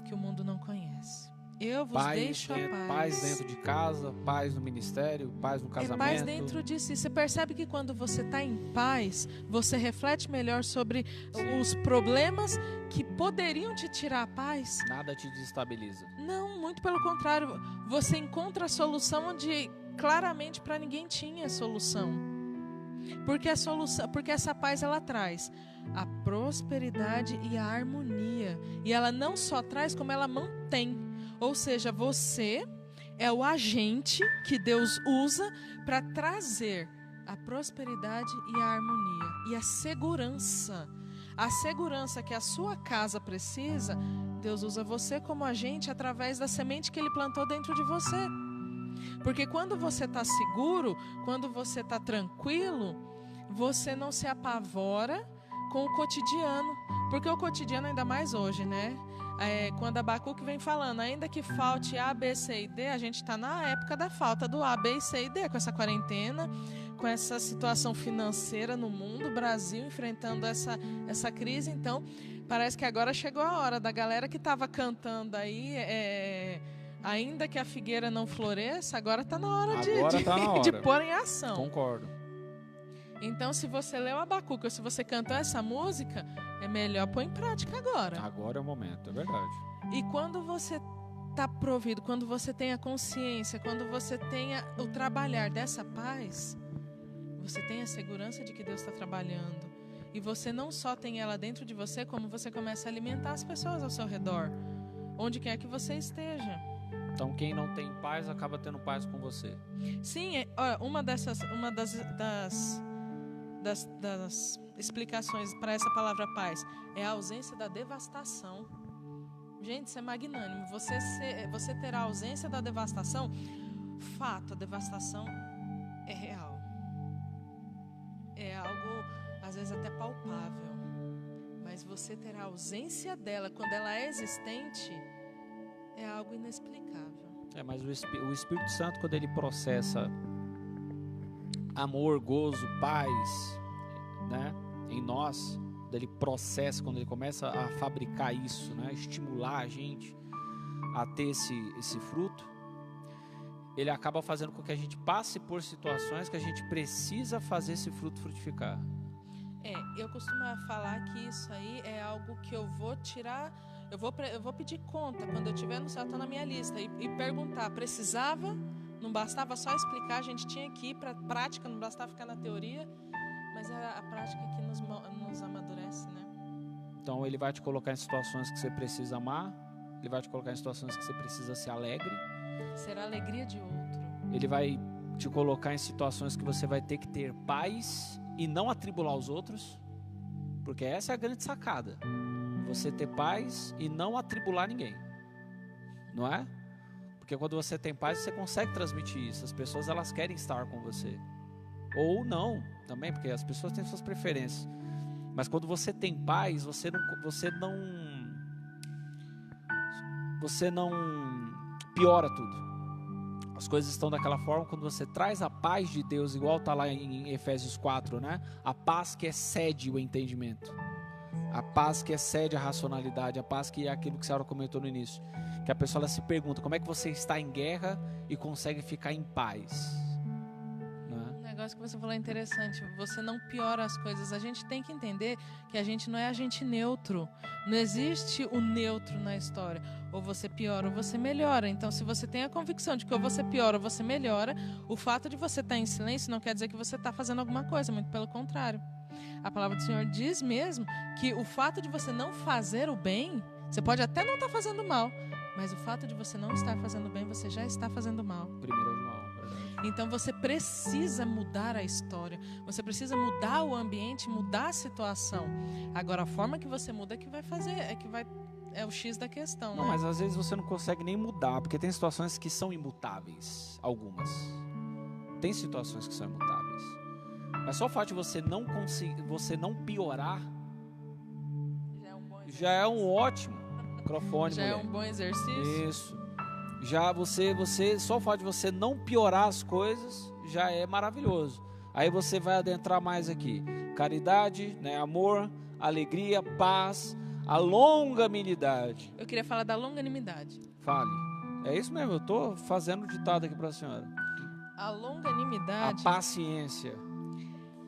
que o mundo não conhece. Eu vos deixo a paz. Paz dentro de casa, paz no ministério, paz no casamento. É paz dentro de si. Você percebe que quando você está em paz, você reflete melhor sobre os problemas que poderiam te tirar a paz. Nada te desestabiliza. Não, muito pelo contrário. Você encontra a solução onde claramente para ninguém tinha solução. Porque essa paz ela traz a prosperidade e a harmonia. E ela não só traz, como ela mantém. Ou seja, você é o agente que Deus usa para trazer a prosperidade e a harmonia. E a segurança. A segurança que a sua casa precisa, Deus usa você como agente através da semente que Ele plantou dentro de você. Porque quando você está seguro, quando você está tranquilo, você não se apavora com o cotidiano. Porque o cotidiano, ainda mais hoje, né? Quando Abacuque vem falando, ainda que falte A, B, C e D, a gente está na época da falta do A, B, C e D, com essa quarentena, com essa situação financeira no mundo, o Brasil enfrentando essa crise. Então, parece que agora chegou a hora da galera que estava cantando aí, ainda que a figueira não floresça, agora está na hora de pôr em ação. Concordo. Então, se você leu Abacuque ou se você cantou essa música, é melhor pôr em prática agora. Agora é o momento, é verdade. E quando você está provido, quando você tem a consciência, quando você tem o trabalhar dessa paz, você tem a segurança de que Deus está trabalhando. E você não só tem ela dentro de você, como você começa a alimentar as pessoas ao seu redor, onde quer que você esteja. Então, quem não tem paz, acaba tendo paz com você. Sim, uma das explicações para essa palavra paz é a ausência da devastação. Gente, isso é magnânimo. Você terá a ausência da devastação. Fato, a devastação é real. É algo, às vezes, até palpável. Mas você terá a ausência dela quando ela é existente, é algo inexplicável. Mas o Espírito Santo, quando ele processa amor, gozo, paz, né, em nós, ele processa, quando ele começa a fabricar isso, né, estimular a gente a ter esse fruto, ele acaba fazendo com que a gente passe por situações que a gente precisa fazer esse fruto frutificar. Eu costumo falar que isso aí é algo que eu vou tirar, eu vou pedir conta quando eu estiver no céu, está na minha lista, e perguntar, precisava? Não bastava só explicar, a gente tinha que ir para a prática, não bastava ficar na teoria, mas é a prática que nos amadurece, né? Então ele vai te colocar em situações que você precisa amar, ele vai te colocar em situações que você precisa ser alegre. Será a alegria de outro. Ele vai te colocar em situações que você vai ter que ter paz e não atribular os outros, porque essa é a grande sacada. Você ter paz e não atribular ninguém, não é? Porque quando você tem paz, você consegue transmitir isso. As pessoas, elas querem estar com você. Ou não, também, porque as pessoas têm suas preferências. Mas quando você tem paz, você não piora tudo. As coisas estão daquela forma quando você traz a paz de Deus, igual está lá em Efésios 4, né? A paz que excede o entendimento. A paz que excede a racionalidade. A paz que é aquilo que a senhora comentou no início. Que a pessoa ela se pergunta, como é que você está em guerra e consegue ficar em paz? Né? negócio que você falou é interessante. Você não piora as coisas. A gente tem que entender que a gente não é agente neutro. Não existe o neutro na história. Ou você piora ou você melhora. Então, se você tem a convicção de que ou você piora ou você melhora, o fato de você estar em silêncio não quer dizer que você está fazendo alguma coisa. Muito pelo contrário. A palavra do Senhor diz mesmo que o fato de você não fazer o bem, você pode até não estar fazendo mal, mas o fato de você não estar fazendo bem, você já está fazendo mal. 1 João, verdade. Então você precisa mudar a história, você precisa mudar o ambiente, mudar a situação. Agora a forma que você muda é que vai fazer, é o X da questão. Não, né? mas às vezes você não consegue nem mudar, porque tem situações que são imutáveis, algumas. Tem situações que são imutáveis. Mas só o fato de você não conseguir, você não piorar, já é um ótimo microfone. Já mulher. é um bom exercício. Isso. Já você, só o fato de você não piorar as coisas já é maravilhoso. Aí você vai adentrar mais aqui: caridade, né, amor, alegria, paz, a longanimidade. Eu queria falar da longanimidade. Fale. É isso mesmo, eu estou fazendo ditado aqui para a senhora. A A longanimidade paciência.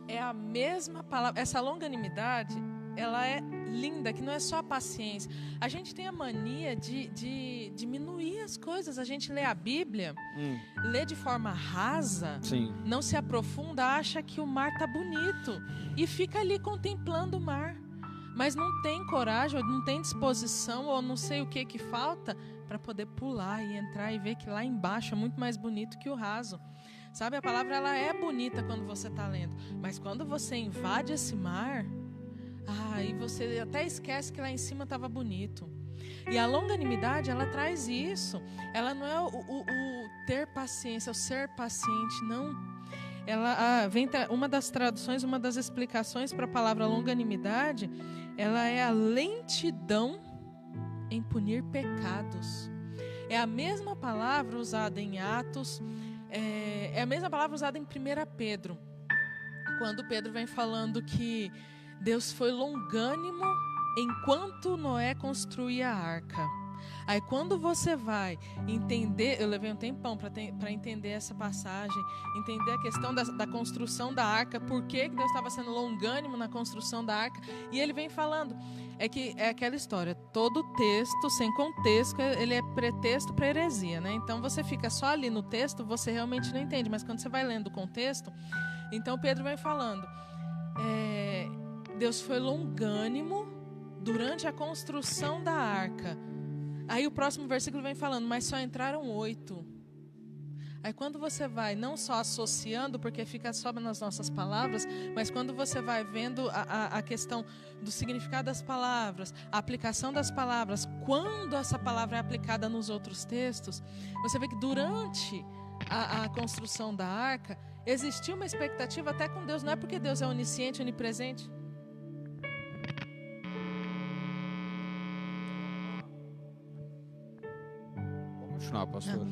é a mesma palavra. Essa longanimidade, ela é linda, que não é só a paciência. A gente tem a mania de diminuir as coisas. A gente lê a Bíblia, lê de forma rasa, Sim. não se aprofunda, acha que o mar tá bonito e fica ali contemplando o mar. Mas não tem coragem, ou não tem disposição, ou não sei o que falta para poder pular e entrar e ver que lá embaixo é muito mais bonito que o raso. Sabe, a palavra ela é bonita quando você está lendo, mas quando você invade esse mar, e você até esquece que lá em cima estava bonito. E a longanimidade, ela traz isso. Ela não é o ter paciência, o ser paciente, não. Ela vem uma das traduções, uma das explicações para a palavra longanimidade, ela é a lentidão em punir pecados. É a mesma palavra usada em Atos, é a mesma palavra usada em 1 Pedro, quando Pedro vem falando que Deus foi longânimo enquanto Noé construía a arca. Aí quando você vai entender, eu levei um tempão para entender essa passagem, entender a questão da construção da arca, por que Deus estava sendo longânimo na construção da arca, e ele vem falando, é aquela história, todo texto sem contexto, ele é pretexto para heresia, né? Então você fica só ali no texto, você realmente não entende, mas quando você vai lendo o contexto, então Pedro vem falando, Deus foi longânimo durante a construção da arca. Aí o próximo versículo vem falando, mas só entraram 8. Aí quando você vai não só associando, porque fica só nas nossas palavras, mas quando você vai vendo a questão do significado das palavras, a aplicação das palavras, quando essa palavra é aplicada nos outros textos, você vê que durante a construção da arca, existia uma expectativa até com Deus, não é porque Deus é onisciente, onipresente. Continuar, pastor.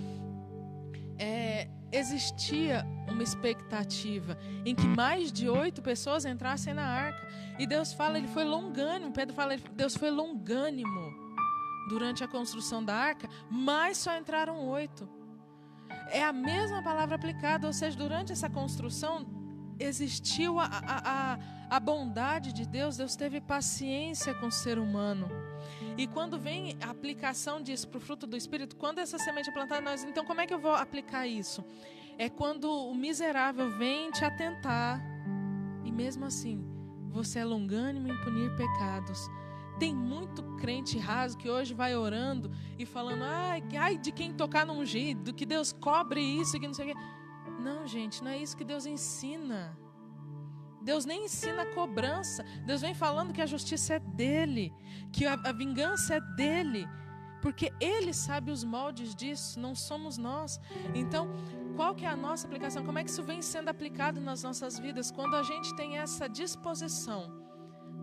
Existia uma expectativa em que mais de 8 pessoas entrassem na arca. E Deus fala, ele foi longânimo. Pedro fala, Deus foi longânimo durante a construção da arca, mas só entraram 8. É a mesma palavra aplicada, ou seja, durante essa construção existiu a bondade de Deus. Deus teve paciência com o ser humano. E quando vem a aplicação disso para o fruto do Espírito, quando essa semente é plantada, então como é que eu vou aplicar isso? É quando o miserável vem te atentar, e mesmo assim, você é longânimo em punir pecados. Tem muito crente raso que hoje vai orando e falando, ai de quem tocar no ungido, que Deus cobre isso, que não sei o quê. Não, gente, não é isso que Deus ensina. Deus nem ensina a cobrança. Deus vem falando que a justiça é dele, que a vingança é dele, porque ele sabe os moldes disso, não somos nós. Então, qual que é a nossa aplicação? Como é que isso vem sendo aplicado nas nossas vidas? Quando a gente tem essa disposição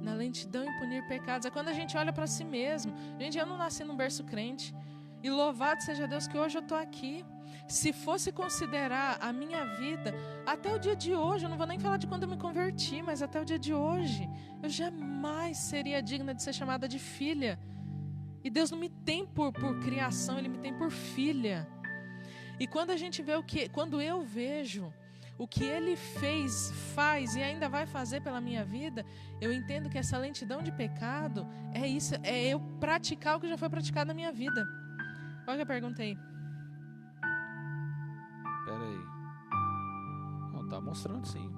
na lentidão em punir pecados, é quando a gente olha para si mesmo. Gente, eu não nasci num berço crente, e louvado seja Deus que hoje eu estou aqui. Se fosse considerar a minha vida até o dia de hoje, eu não vou nem falar de quando eu me converti, mas até o dia de hoje, eu jamais seria digna de ser chamada de filha. E Deus não me tem por criação, Ele me tem por filha. E quando a gente vê quando eu vejo o que Ele fez, faz e ainda vai fazer pela minha vida, eu entendo que essa lentidão de pecado é isso, é eu praticar o que já foi praticado na minha vida. Qual que eu perguntei? Espera aí. Não, tá mostrando sim.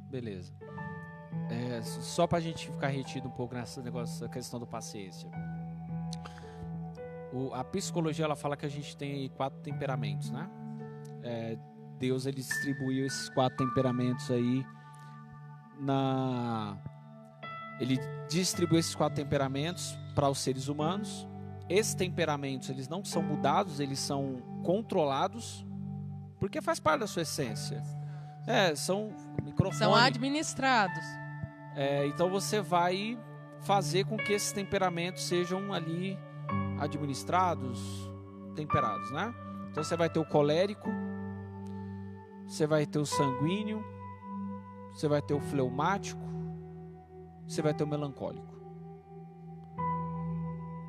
Beleza. Só para a gente ficar retido um pouco nessa questão da paciência. A psicologia ela fala que a gente tem 4 temperamentos, né? Deus ele distribuiu esses 4 temperamentos aí Ele distribuiu esses 4 temperamentos para os seres humanos. Esses temperamentos eles não são mudados, eles são controlados, porque faz parte da sua essência. São microfones. São administrados. Então você vai fazer com que esses temperamentos sejam ali administrados, temperados, né? Então você vai ter o colérico, você vai ter o sanguíneo, você vai ter o fleumático, você vai ter o melancólico.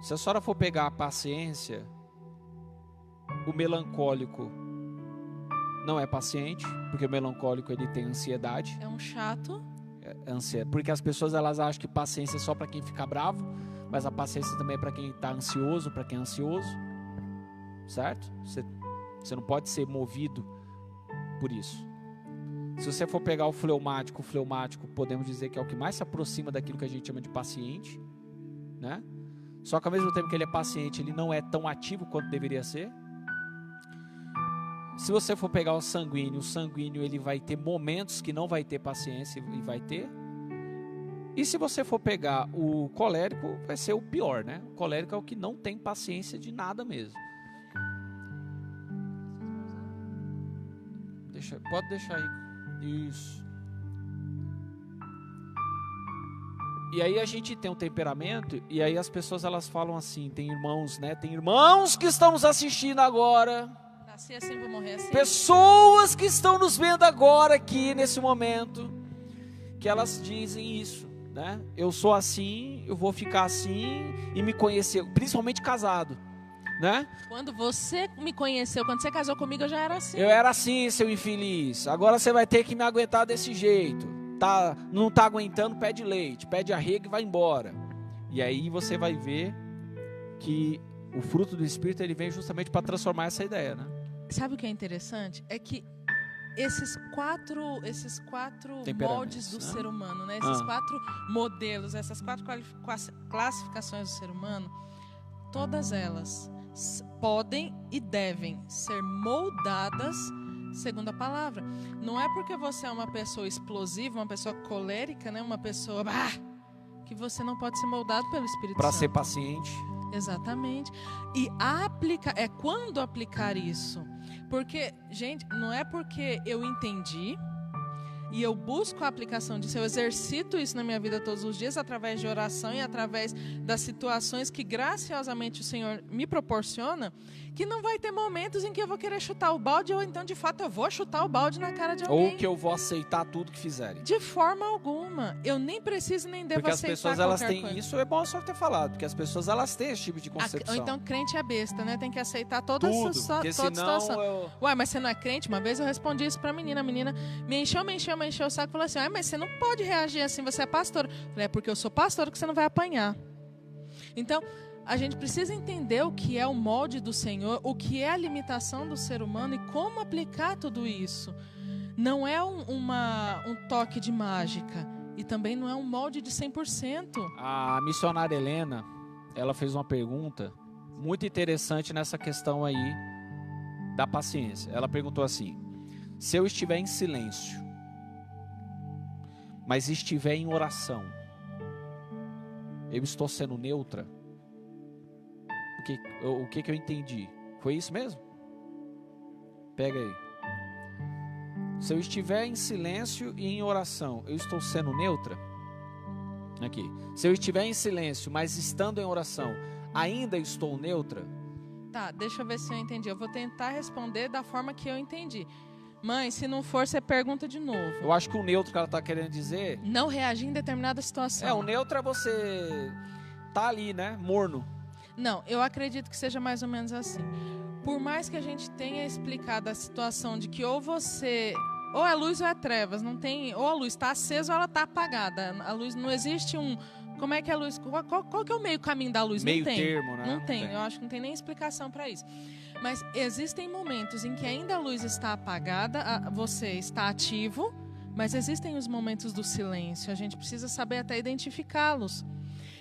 Se a senhora for pegar a paciência, o melancólico não é paciente, porque o melancólico ele tem ansiedade. É um chato. Porque as pessoas elas acham que paciência é só para quem fica bravo, mas a paciência também é para quem está ansioso, para quem é ansioso, certo? Você não pode ser movido por isso. Se você for pegar o fleumático podemos dizer que é o que mais se aproxima daquilo que a gente chama de paciente, né? Só que ao mesmo tempo que ele é paciente, ele não é tão ativo quanto deveria ser. Se você for pegar o sanguíneo ele vai ter momentos que não vai ter paciência e vai ter. E se você for pegar o colérico, vai ser o pior, né? O colérico é o que não tem paciência de nada mesmo. Pode deixar aí. Isso. E aí a gente tem um temperamento, e aí as pessoas elas falam assim, tem irmãos, né? Tem irmãos que estão nos assistindo agora. Nasci assim, vou morrer assim. Pessoas que estão nos vendo agora aqui nesse momento, que elas dizem isso, né? Eu sou assim, eu vou ficar assim e me conhecer, principalmente casado, né? Quando você me conheceu, quando você casou comigo, eu já era assim. Eu era assim, seu infeliz. Agora você vai ter que me aguentar desse jeito. Não tá aguentando, pede leite, pede arrego e vai embora. E aí você vai ver que o fruto do Espírito ele vem justamente para transformar essa ideia, né? Sabe o que é interessante? É que esses quatro moldes do ser humano, né? Esses 4 modelos, essas 4 classificações do ser humano, todas elas podem e devem ser moldadas segundo a palavra. Não é porque você é uma pessoa explosiva, uma pessoa colérica, né? Uma pessoa que você não pode ser moldado pelo Espírito Santo. Para ser paciente. Exatamente. E quando aplicar isso. Porque, gente, não é porque eu entendi e eu busco a aplicação disso, eu exercito isso na minha vida todos os dias através de oração e através das situações que graciosamente o Senhor me proporciona, que não vai ter momentos em que eu vou querer chutar o balde ou então de fato eu vou chutar o balde na cara de alguém. Ou que eu vou aceitar tudo que fizerem. De forma alguma. Eu nem preciso nem devo aceitar. Porque as pessoas elas têm coisa. Isso é bom só ter falado, porque as pessoas elas têm esse tipo de concepção. Ou então crente é besta, né? Tem que aceitar toda essa situação. Ué, mas você não é crente? Uma vez eu respondi isso pra menina. A menina me encheu o saco e falou assim: mas você não pode reagir assim, você é pastor. Eu falei: é porque eu sou pastor que você não vai apanhar. Então, a gente precisa entender o que é o molde do Senhor, o que é a limitação do ser humano e como aplicar tudo isso. Não é um toque de mágica e também não é um molde de 100%. A missionária Helena, ela fez uma pergunta muito interessante nessa questão aí da paciência. Ela perguntou assim: se eu estiver em silêncio, mas estiver em oração, eu estou sendo neutra? O que eu entendi? Foi isso mesmo? Pega aí. Se eu estiver em silêncio e em oração, eu estou sendo neutra? Aqui. Se eu estiver em silêncio, mas estando em oração, ainda estou neutra? Tá, deixa eu ver se eu entendi. Eu vou tentar responder da forma que eu entendi. Mãe, se não for, você pergunta de novo. Eu acho que o neutro que ela está querendo dizer... não reagir em determinada situação. O neutro é você tá ali, né? Morno. Não, eu acredito que seja mais ou menos assim. Por mais que a gente tenha explicado a situação de que ou é luz ou é trevas, não tem, ou a luz está acesa ou ela está apagada. A luz não existe como é que a luz, qual que é o meio caminho da luz? Meio não tem. termo, né? Não tem, eu acho que não tem nem explicação para isso. Mas existem momentos em que ainda a luz está apagada, você está ativo, mas existem os momentos do silêncio. A gente precisa saber até identificá-los.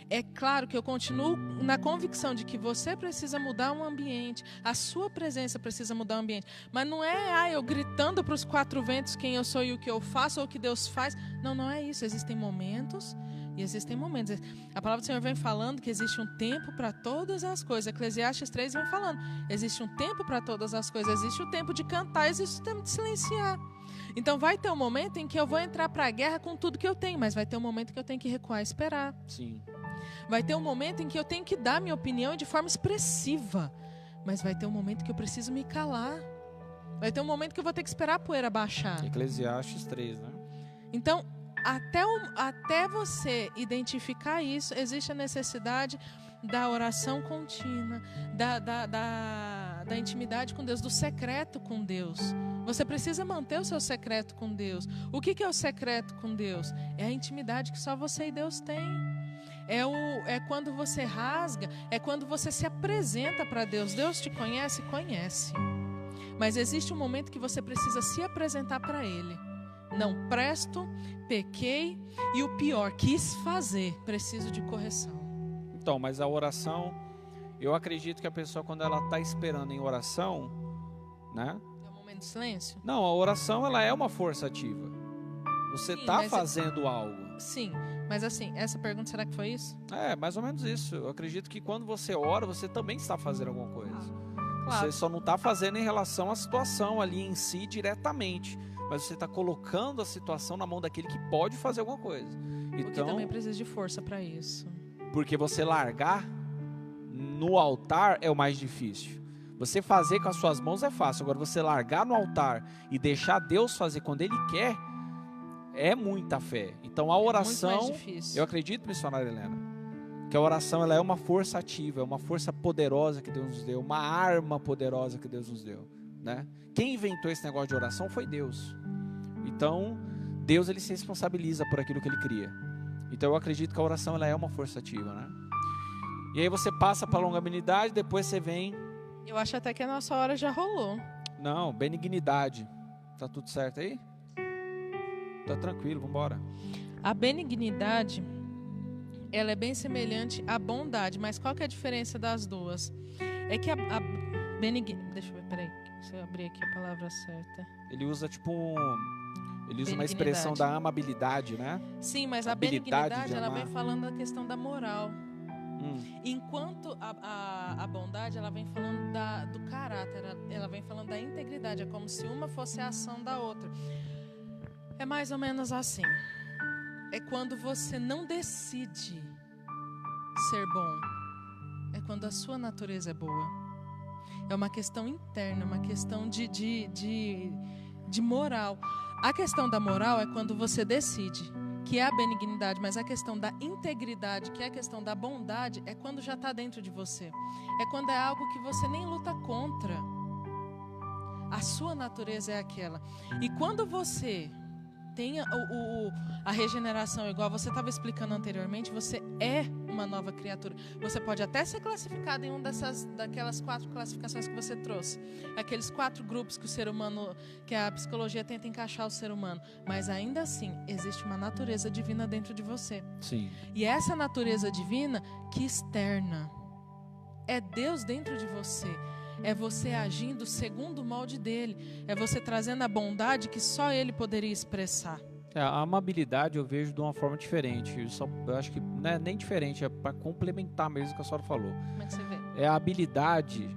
É claro que eu continuo na convicção de que você precisa mudar um ambiente, a sua presença precisa mudar o ambiente. Mas não é eu gritando para os quatro ventos quem eu sou e o que eu faço ou o que Deus faz. Não, não é isso. Existem momentos e existem momentos. A palavra do Senhor vem falando que existe um tempo para todas as coisas. Eclesiastes 3 vem falando. Existe um tempo para todas as coisas. Existe o tempo de cantar, existe o tempo de silenciar. Então vai ter um momento em que eu vou entrar para a guerra com tudo que eu tenho, mas vai ter um momento que eu tenho que recuar e esperar. Sim. Vai ter um momento em que eu tenho que dar minha opinião de forma expressiva, mas vai ter um momento que eu preciso me calar. Vai ter um momento que eu vou ter que esperar a poeira baixar. Eclesiastes 3, né? Então, até você identificar isso, existe a necessidade da oração contínua, da intimidade com Deus, do secreto com Deus. Você precisa manter o seu secreto com Deus. O que é o secreto com Deus? É a intimidade que só você e Deus têm. É quando você rasga, é quando você se apresenta para Deus. Deus te conhece? Conhece. Mas existe um momento que você precisa se apresentar para Ele. Não presto, pequei e o pior, quis fazer, preciso de correção. Então, mas a oração, eu acredito que a pessoa, quando ela está esperando em oração, né? É um momento de silêncio? Não, a oração, ela é uma força ativa. Você está fazendo algo. Sim, mas assim, essa pergunta, será que foi isso? É, mais ou menos isso. Eu acredito que quando você ora, você também está fazendo alguma coisa. Claro. Você só não está fazendo em relação à situação ali em si diretamente, mas você está colocando a situação na mão daquele que pode fazer alguma coisa. Porque Então, também precisa de força para isso. Porque você largar no altar é o mais difícil. Você fazer com as suas mãos é fácil. Agora, você largar no altar e deixar Deus fazer quando Ele quer, é muita fé. Então, a oração, muito mais difícil. eu acredito, missionária Helena, que a oração ela é uma força ativa, é uma força poderosa que Deus nos deu, uma arma poderosa que Deus nos deu, né? Quem inventou esse negócio de oração foi Deus. Então, Deus ele se responsabiliza por aquilo que Ele cria. Então, eu acredito que a oração ela é uma força ativa, né? E aí você passa para a longanimidade, depois você vem... Eu acho até que a nossa hora já rolou. Não, benignidade. Tá tudo certo aí? Tá tranquilo, vamos embora. A benignidade, ela é bem semelhante à bondade, mas qual que é a diferença das duas? É que a benignidade... Deixa eu ver, peraí, se eu abrir aqui a palavra certa. Ele usa Ele usa uma expressão da amabilidade, né? Sim, mas a benignidade, ela vem falando da questão da moral. Enquanto a bondade, ela vem falando do caráter, ela vem falando da integridade. É como se uma fosse a ação da outra. É mais ou menos assim. É quando você não decide ser bom. É quando a sua natureza é boa. É uma questão interna, uma questão de moral. A questão da moral é quando você decide, que é a benignidade, mas a questão da integridade, que é a questão da bondade, é quando já está dentro de você. É quando é algo que você nem luta contra. A sua natureza é aquela. E quando você tem a regeneração, igual você estava explicando anteriormente, você é uma nova criatura. Você pode até ser classificado em daquelas 4 classificações que você trouxe. Aqueles 4 grupos que o ser humano, que a psicologia tenta encaixar o ser humano. Mas ainda assim, existe uma natureza divina dentro de você. Sim. E essa natureza divina que externa. É Deus dentro de você. É você agindo segundo o molde dele. É você trazendo a bondade que só ele poderia expressar. A amabilidade eu vejo de uma forma diferente. Eu acho que não é nem diferente, é para complementar mesmo o que a senhora falou. Como é que você vê? É a habilidade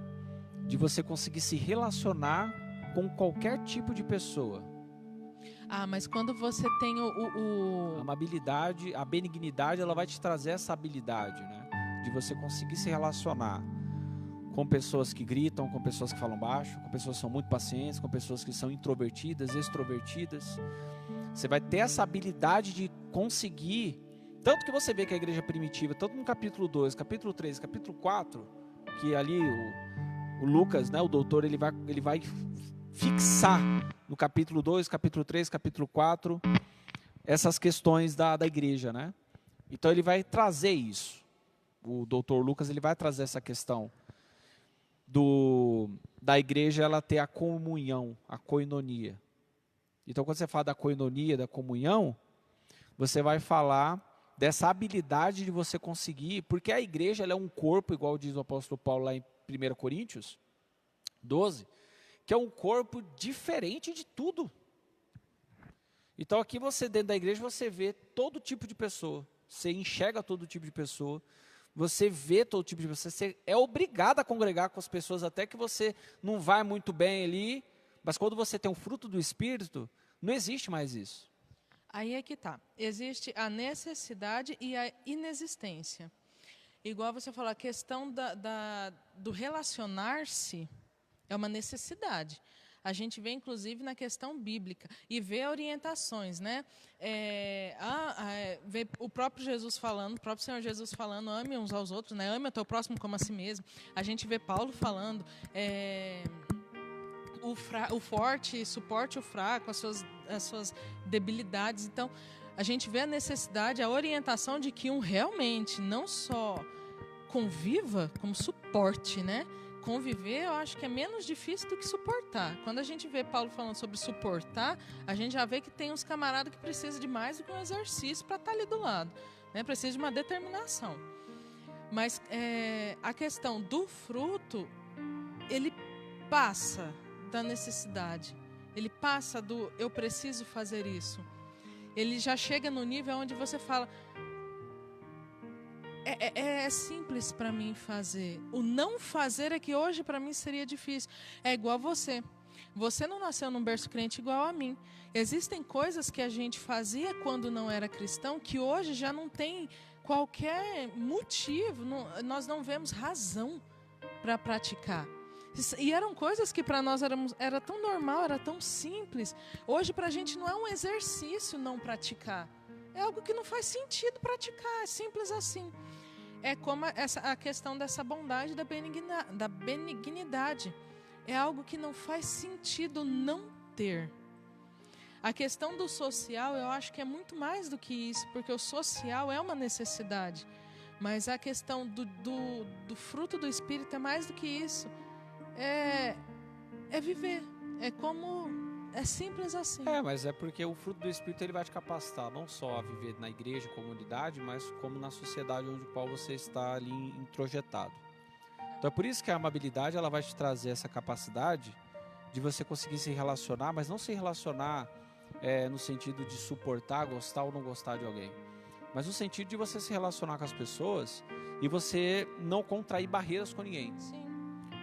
de você conseguir se relacionar com qualquer tipo de pessoa. Mas quando você tem A amabilidade, a benignidade, ela vai te trazer essa habilidade, né? De você conseguir se relacionar com pessoas que gritam, com pessoas que falam baixo, com pessoas que são muito pacientes, com pessoas que são introvertidas, extrovertidas. Você vai ter essa habilidade de conseguir Tanto que você vê que a igreja primitiva, tanto no capítulo 2, capítulo 3, capítulo 4, que ali o Lucas, né, o doutor, ele vai fixar no capítulo 2, capítulo 3, capítulo 4, essas questões da igreja, né? Então ele vai trazer isso. O doutor Lucas, ele vai trazer essa questão da igreja ela ter a comunhão, a koinonia. Então quando você fala da koinonia, da comunhão, você vai falar dessa habilidade de você conseguir, porque a igreja ela é um corpo, igual diz o apóstolo Paulo lá em 1 Coríntios 12, que é um corpo diferente de tudo. Então aqui você, dentro da igreja, você vê todo tipo de pessoa, você enxerga todo tipo de pessoa, você vê todo tipo de pessoa, você é obrigado a congregar com as pessoas, até que você não vai muito bem ali, mas quando você tem o fruto do Espírito, não existe mais isso. Aí é que tá. Existe a necessidade e a inexistência. Igual você falou, a questão do relacionar-se é uma necessidade. A gente vê, inclusive, na questão bíblica e vê orientações, né? Vê o próprio Jesus falando, o próprio Senhor Jesus falando, ame uns aos outros, né? Ame o teu próximo como a si mesmo. A gente vê Paulo falando, o forte suporte o fraco, as suas debilidades. Então, a gente vê a necessidade, a orientação de que realmente não só conviva, como suporte, né? Conviver, eu acho que é menos difícil do que suportar. Quando a gente vê Paulo falando sobre suportar, a gente já vê que tem uns camaradas que precisam de mais do que um exercício para estar ali do lado, né? Precisa de uma determinação. Mas a questão do fruto, ele passa da necessidade. Ele passa do eu preciso fazer isso. Ele já chega no nível onde você fala, é simples para mim fazer. O não fazer é que hoje para mim seria difícil. É igual você. Você não nasceu num berço crente igual a mim. Existem coisas que a gente fazia quando não era cristão que hoje já não tem qualquer motivo, nós não vemos razão para praticar. E eram coisas que para nós era tão normal, era tão simples. Hoje para a gente não é um exercício não praticar. É algo que não faz sentido praticar, é simples assim. É como a questão dessa bondade, da benignidade. É algo que não faz sentido não ter. A questão do social, eu acho que é muito mais do que isso, porque o social é uma necessidade. Mas a questão do fruto do Espírito é mais do que isso. É viver. É simples assim. Mas é porque o fruto do Espírito ele vai te capacitar não só a viver na igreja, comunidade, mas como na sociedade onde qual você está ali introjetado. Então é por isso que a amabilidade ela vai te trazer essa capacidade de você conseguir se relacionar, mas não se relacionar no sentido de suportar, gostar ou não gostar de alguém, mas no sentido de você se relacionar com as pessoas e você não contrair barreiras com ninguém. Sim.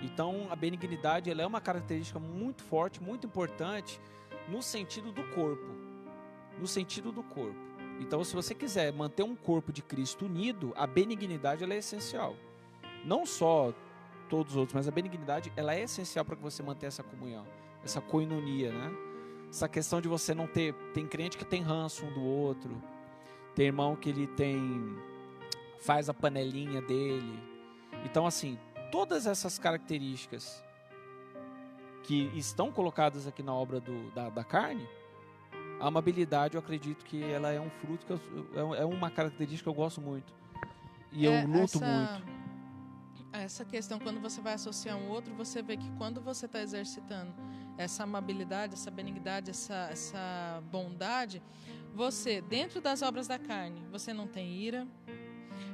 Então, a benignidade ela é uma característica muito forte, muito importante no sentido do corpo. No sentido do corpo. Então, se você quiser manter um corpo de Cristo unido, a benignidade ela é essencial. Não só todos os outros, mas a benignidade ela é essencial para que você mantenha essa comunhão, essa koinonia, né? Essa questão de você não ter... Tem crente que tem ranço um do outro. Tem irmão que ele faz a panelinha dele. Então, assim... Todas essas características que estão colocadas aqui na obra da carne, a amabilidade, eu acredito que ela é um fruto, é uma característica que eu gosto muito. E eu luto muito. Essa questão, quando você vai associar um outro, você vê que quando você está exercitando essa amabilidade, essa benignidade, essa bondade, você, dentro das obras da carne, você não tem ira,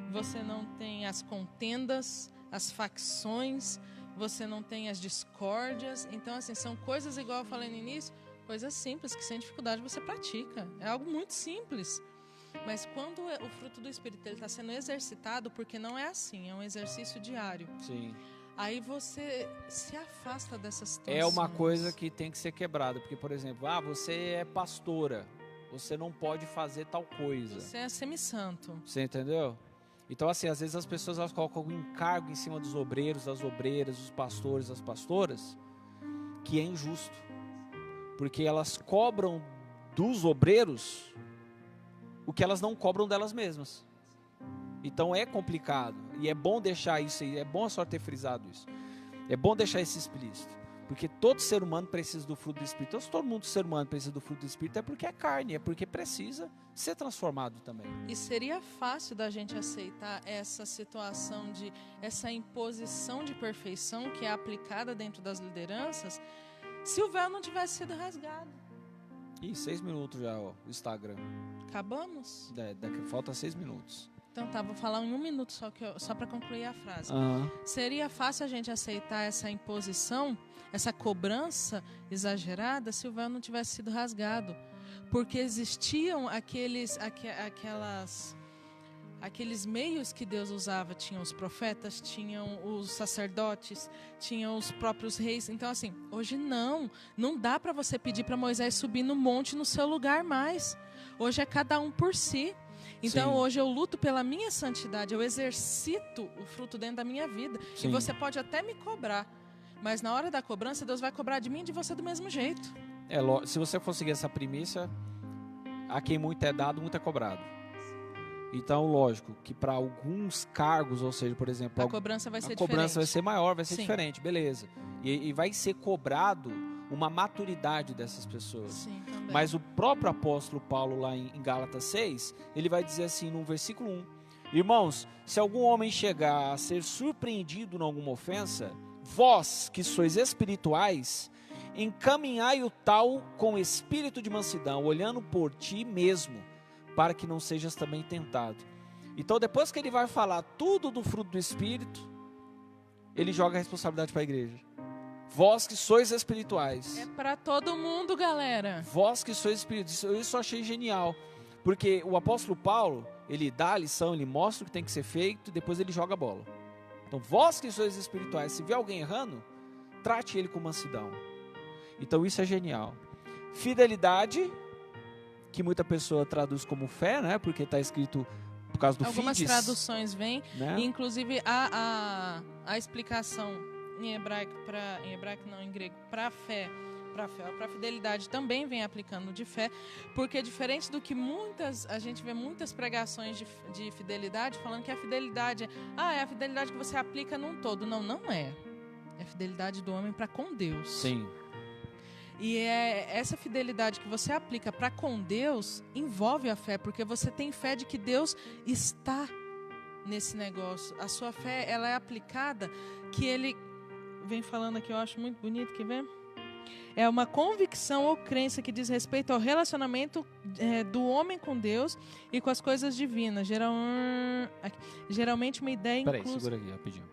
você não tem as contendas, as facções, você não tem as discórdias. Então, assim, são coisas, igual eu falei no início, coisas simples que sem dificuldade você pratica. É algo muito simples. Mas quando o fruto do Espírito está sendo exercitado, porque não é assim, é um exercício diário. Sim. Aí você se afasta dessas situações. É uma coisa que tem que ser quebrada, porque, por exemplo, você é pastora, você não pode fazer tal coisa. Você é semi-santo. Você entendeu? Então, assim, às vezes as pessoas elas colocam um encargo em cima dos obreiros, das obreiras, dos pastores, das pastoras, que é injusto. Porque elas cobram dos obreiros o que elas não cobram delas mesmas. Então é complicado, e é bom deixar isso aí, é bom a senhora ter frisado isso. É bom deixar isso explícito, porque todo ser humano precisa do fruto do Espírito. Então, se todo mundo, ser humano, precisa do fruto do Espírito, é porque é carne, é porque precisa ser transformado também. E seria fácil da gente aceitar essa situação essa imposição de perfeição que é aplicada dentro das lideranças, se o véu não tivesse sido rasgado. Ih, 6 minutos já, ó, o Instagram. Acabamos? Falta 6 minutos. Então tá, vou falar em 1 minuto só para concluir a frase. Seria fácil a gente aceitar essa imposição, essa cobrança exagerada, se o véu não tivesse sido rasgado. Porque existiam aqueles meios que Deus usava. Tinham os profetas, tinham os sacerdotes, tinham os próprios reis. Então assim, hoje não dá para você pedir para Moisés subir no monte no seu lugar mais. Hoje é cada um por si. Então, hoje eu luto pela minha santidade, eu exercito o fruto dentro da minha vida. Sim. E você pode até me cobrar, mas na hora da cobrança, Deus vai cobrar de mim e de você do mesmo jeito. Se você for seguir essa premissa, a quem muito é dado, muito é cobrado. Então, lógico, que para alguns cargos, ou seja, por exemplo... A cobrança vai ser diferente. A cobrança vai ser maior, vai ser diferente, beleza. E vai ser cobrado uma maturidade dessas pessoas. Sim, também. Mas o próprio apóstolo Paulo, lá em Gálatas 6, ele vai dizer assim, no versículo 1, irmãos, se algum homem chegar a ser surpreendido em alguma ofensa, vós, que sois espirituais, encaminhai o tal com espírito de mansidão, olhando por ti mesmo, para que não sejas também tentado. Então, depois que ele vai falar tudo do fruto do Espírito, ele joga a responsabilidade para a igreja. Vós que sois espirituais. É para todo mundo, galera. Vós que sois espirituais. Isso eu achei genial. Porque o apóstolo Paulo, ele dá a lição, ele mostra o que tem que ser feito, e depois ele joga a bola. Então, vós que sois espirituais, se vê alguém errando, trate ele com mansidão. Então, isso é genial. Fidelidade, que muita pessoa traduz como fé, né? Porque está escrito por causa do Algumas fides, traduções vêm, né? Inclusive a explicação em hebraico não, em grego, para fé, para fidelidade também vem aplicando de fé, porque diferente do que a gente vê muitas pregações de fidelidade falando que a fidelidade é a fidelidade que você aplica num todo. Não é. É a fidelidade do homem para com Deus. Sim. E essa fidelidade que você aplica para com Deus envolve a fé, porque você tem fé de que Deus está nesse negócio. A sua fé, ela é aplicada, que ele vem falando aqui, eu acho muito bonito, quer ver? É uma convicção ou crença que diz respeito ao relacionamento do homem com Deus e com as coisas divinas. Geralmente uma ideia inclusa... Peraí, segura aqui, rapidinho.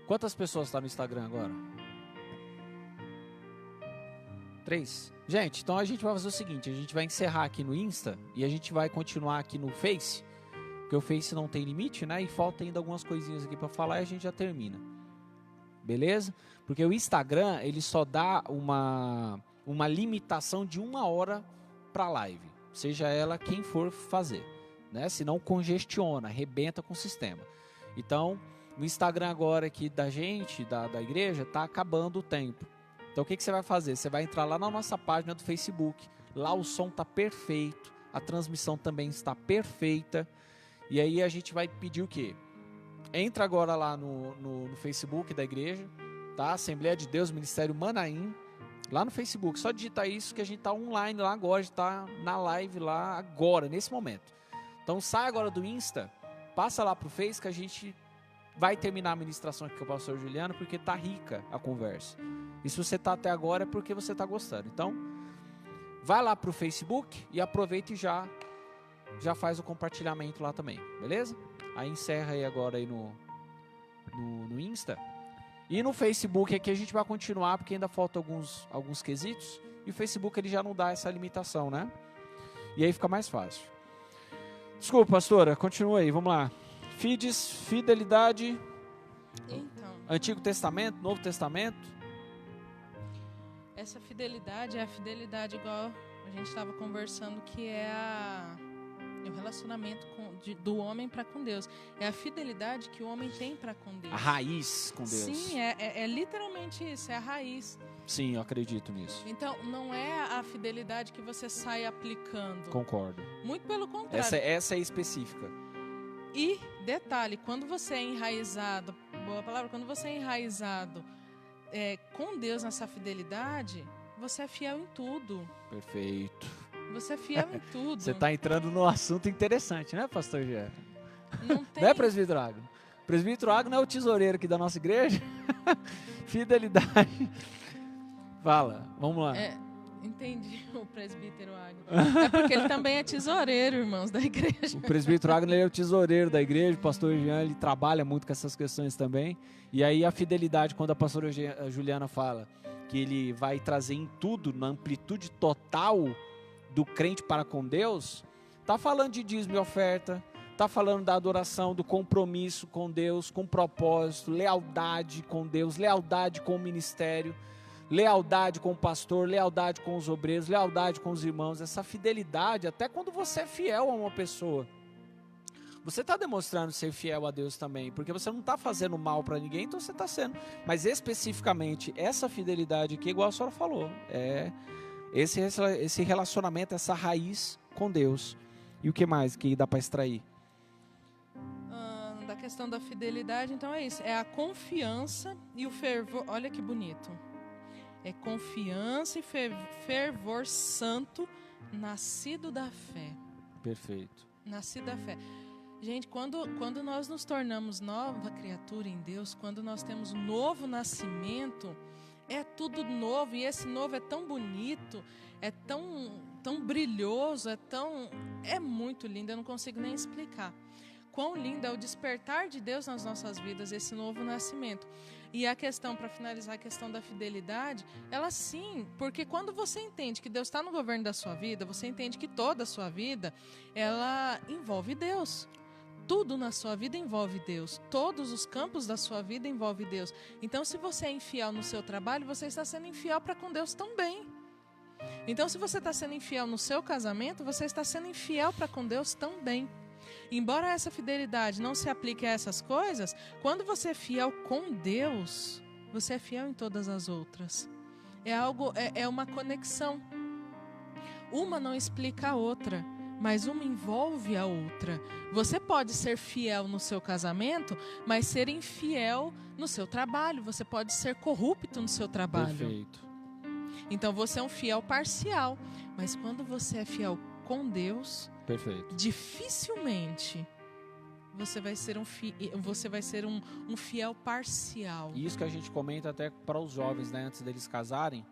Quantas pessoas estão no Instagram agora? 3. Gente, então a gente vai fazer o seguinte, a gente vai encerrar aqui no Insta e a gente vai continuar aqui no Face, porque o Face não tem limite, né? E falta ainda algumas coisinhas aqui para falar e a gente já termina. Beleza? Porque o Instagram, ele só dá uma limitação de 1 hora para live, seja ela quem for fazer, né? Senão congestiona, arrebenta com o sistema. Então, o Instagram agora aqui da gente, da igreja, tá acabando o tempo. Então, o que você vai fazer? Você vai entrar lá na nossa página do Facebook. Lá o som está perfeito. A transmissão também está perfeita. E aí a gente vai pedir o quê? Entra agora lá no Facebook da igreja. Tá? Assembleia de Deus, Ministério Manaim. Lá no Facebook. Só digitar isso que a gente está online lá agora. A gente está na live lá agora, nesse momento. Então, sai agora do Insta. Passa lá para o Face que a gente vai terminar a ministração aqui com o pastor Juliano, porque está rica a conversa. E se você está até agora é porque você está gostando. Então, vai lá para o Facebook e aproveita e já faz o compartilhamento lá também, beleza? Aí encerra aí agora aí no Insta. E no Facebook aqui a gente vai continuar, porque ainda faltam alguns quesitos. E o Facebook ele já não dá essa limitação, né? E aí fica mais fácil. Desculpa, pastora, continua aí, vamos lá. Fidelidade, então, Antigo Testamento, Novo Testamento. Essa fidelidade é a fidelidade igual a gente estava conversando, que é o relacionamento do homem para com Deus. É a fidelidade que o homem tem para com Deus. A raiz com Deus. Sim, é literalmente isso, é a raiz. Sim, eu acredito nisso. Então, não é a fidelidade que você sai aplicando. Concordo. Muito pelo contrário. Essa é específica. E, detalhe, quando você é enraizado, boa palavra, quando você é enraizado com Deus nessa fidelidade, você é fiel em tudo. Perfeito. Você é fiel em tudo. Você está entrando num assunto interessante, né, pastor Gé? Não tem... Não é, presbítero Agno? Presbítero Agno é o tesoureiro aqui da nossa igreja. Fidelidade. Fala, vamos lá. Entendi o presbítero Agno. É porque ele também é tesoureiro, irmãos, da igreja. O presbítero Agno é o tesoureiro da igreja, o pastor Jean, ele trabalha muito com essas questões também. E aí a fidelidade, quando a pastora Juliana fala que ele vai trazer em tudo, na amplitude total do crente para com Deus, tá falando de dízimo e oferta, tá falando da adoração, do compromisso com Deus, com propósito, lealdade com Deus, lealdade com o ministério, lealdade com o pastor, lealdade com os obreiros, lealdade com os irmãos. Essa fidelidade, até quando você é fiel a uma pessoa, você está demonstrando ser fiel a Deus também, porque você não está fazendo mal para ninguém, então você está sendo. Mas especificamente, essa fidelidade aqui, igual a senhora falou, é esse relacionamento, essa raiz com Deus. E o que mais que dá para extrair? Da questão da fidelidade, então é isso. É a confiança e o fervor. Olha que bonito. É confiança e fervor santo, nascido da fé. Perfeito. Nascido da fé. Gente, quando nós nos tornamos nova criatura em Deus, quando nós temos um novo nascimento, é tudo novo, e esse novo é tão bonito, é tão brilhoso, é muito lindo, eu não consigo nem explicar. Quão lindo é o despertar de Deus nas nossas vidas, esse novo nascimento. E a questão, para finalizar, a questão da fidelidade, ela sim, porque quando você entende que Deus está no governo da sua vida, você entende que toda a sua vida, ela envolve Deus. Tudo na sua vida envolve Deus. Todos os campos da sua vida envolve Deus. Então, se você é infiel no seu trabalho, você está sendo infiel para com Deus também. Então, se você está sendo infiel no seu casamento, você está sendo infiel para com Deus também. Embora essa fidelidade não se aplique a essas coisas, quando você é fiel com Deus, você é fiel em todas as outras. É uma conexão. Uma não explica a outra, mas uma envolve a outra. Você pode ser fiel no seu casamento, mas ser infiel no seu trabalho. Você pode ser corrupto no seu trabalho. Perfeito. Então você é um fiel parcial. Mas quando você é fiel com Deus, perfeito, dificilmente você vai ser um fiel parcial. E isso que a gente comenta até para os jovens, né, antes deles casarem,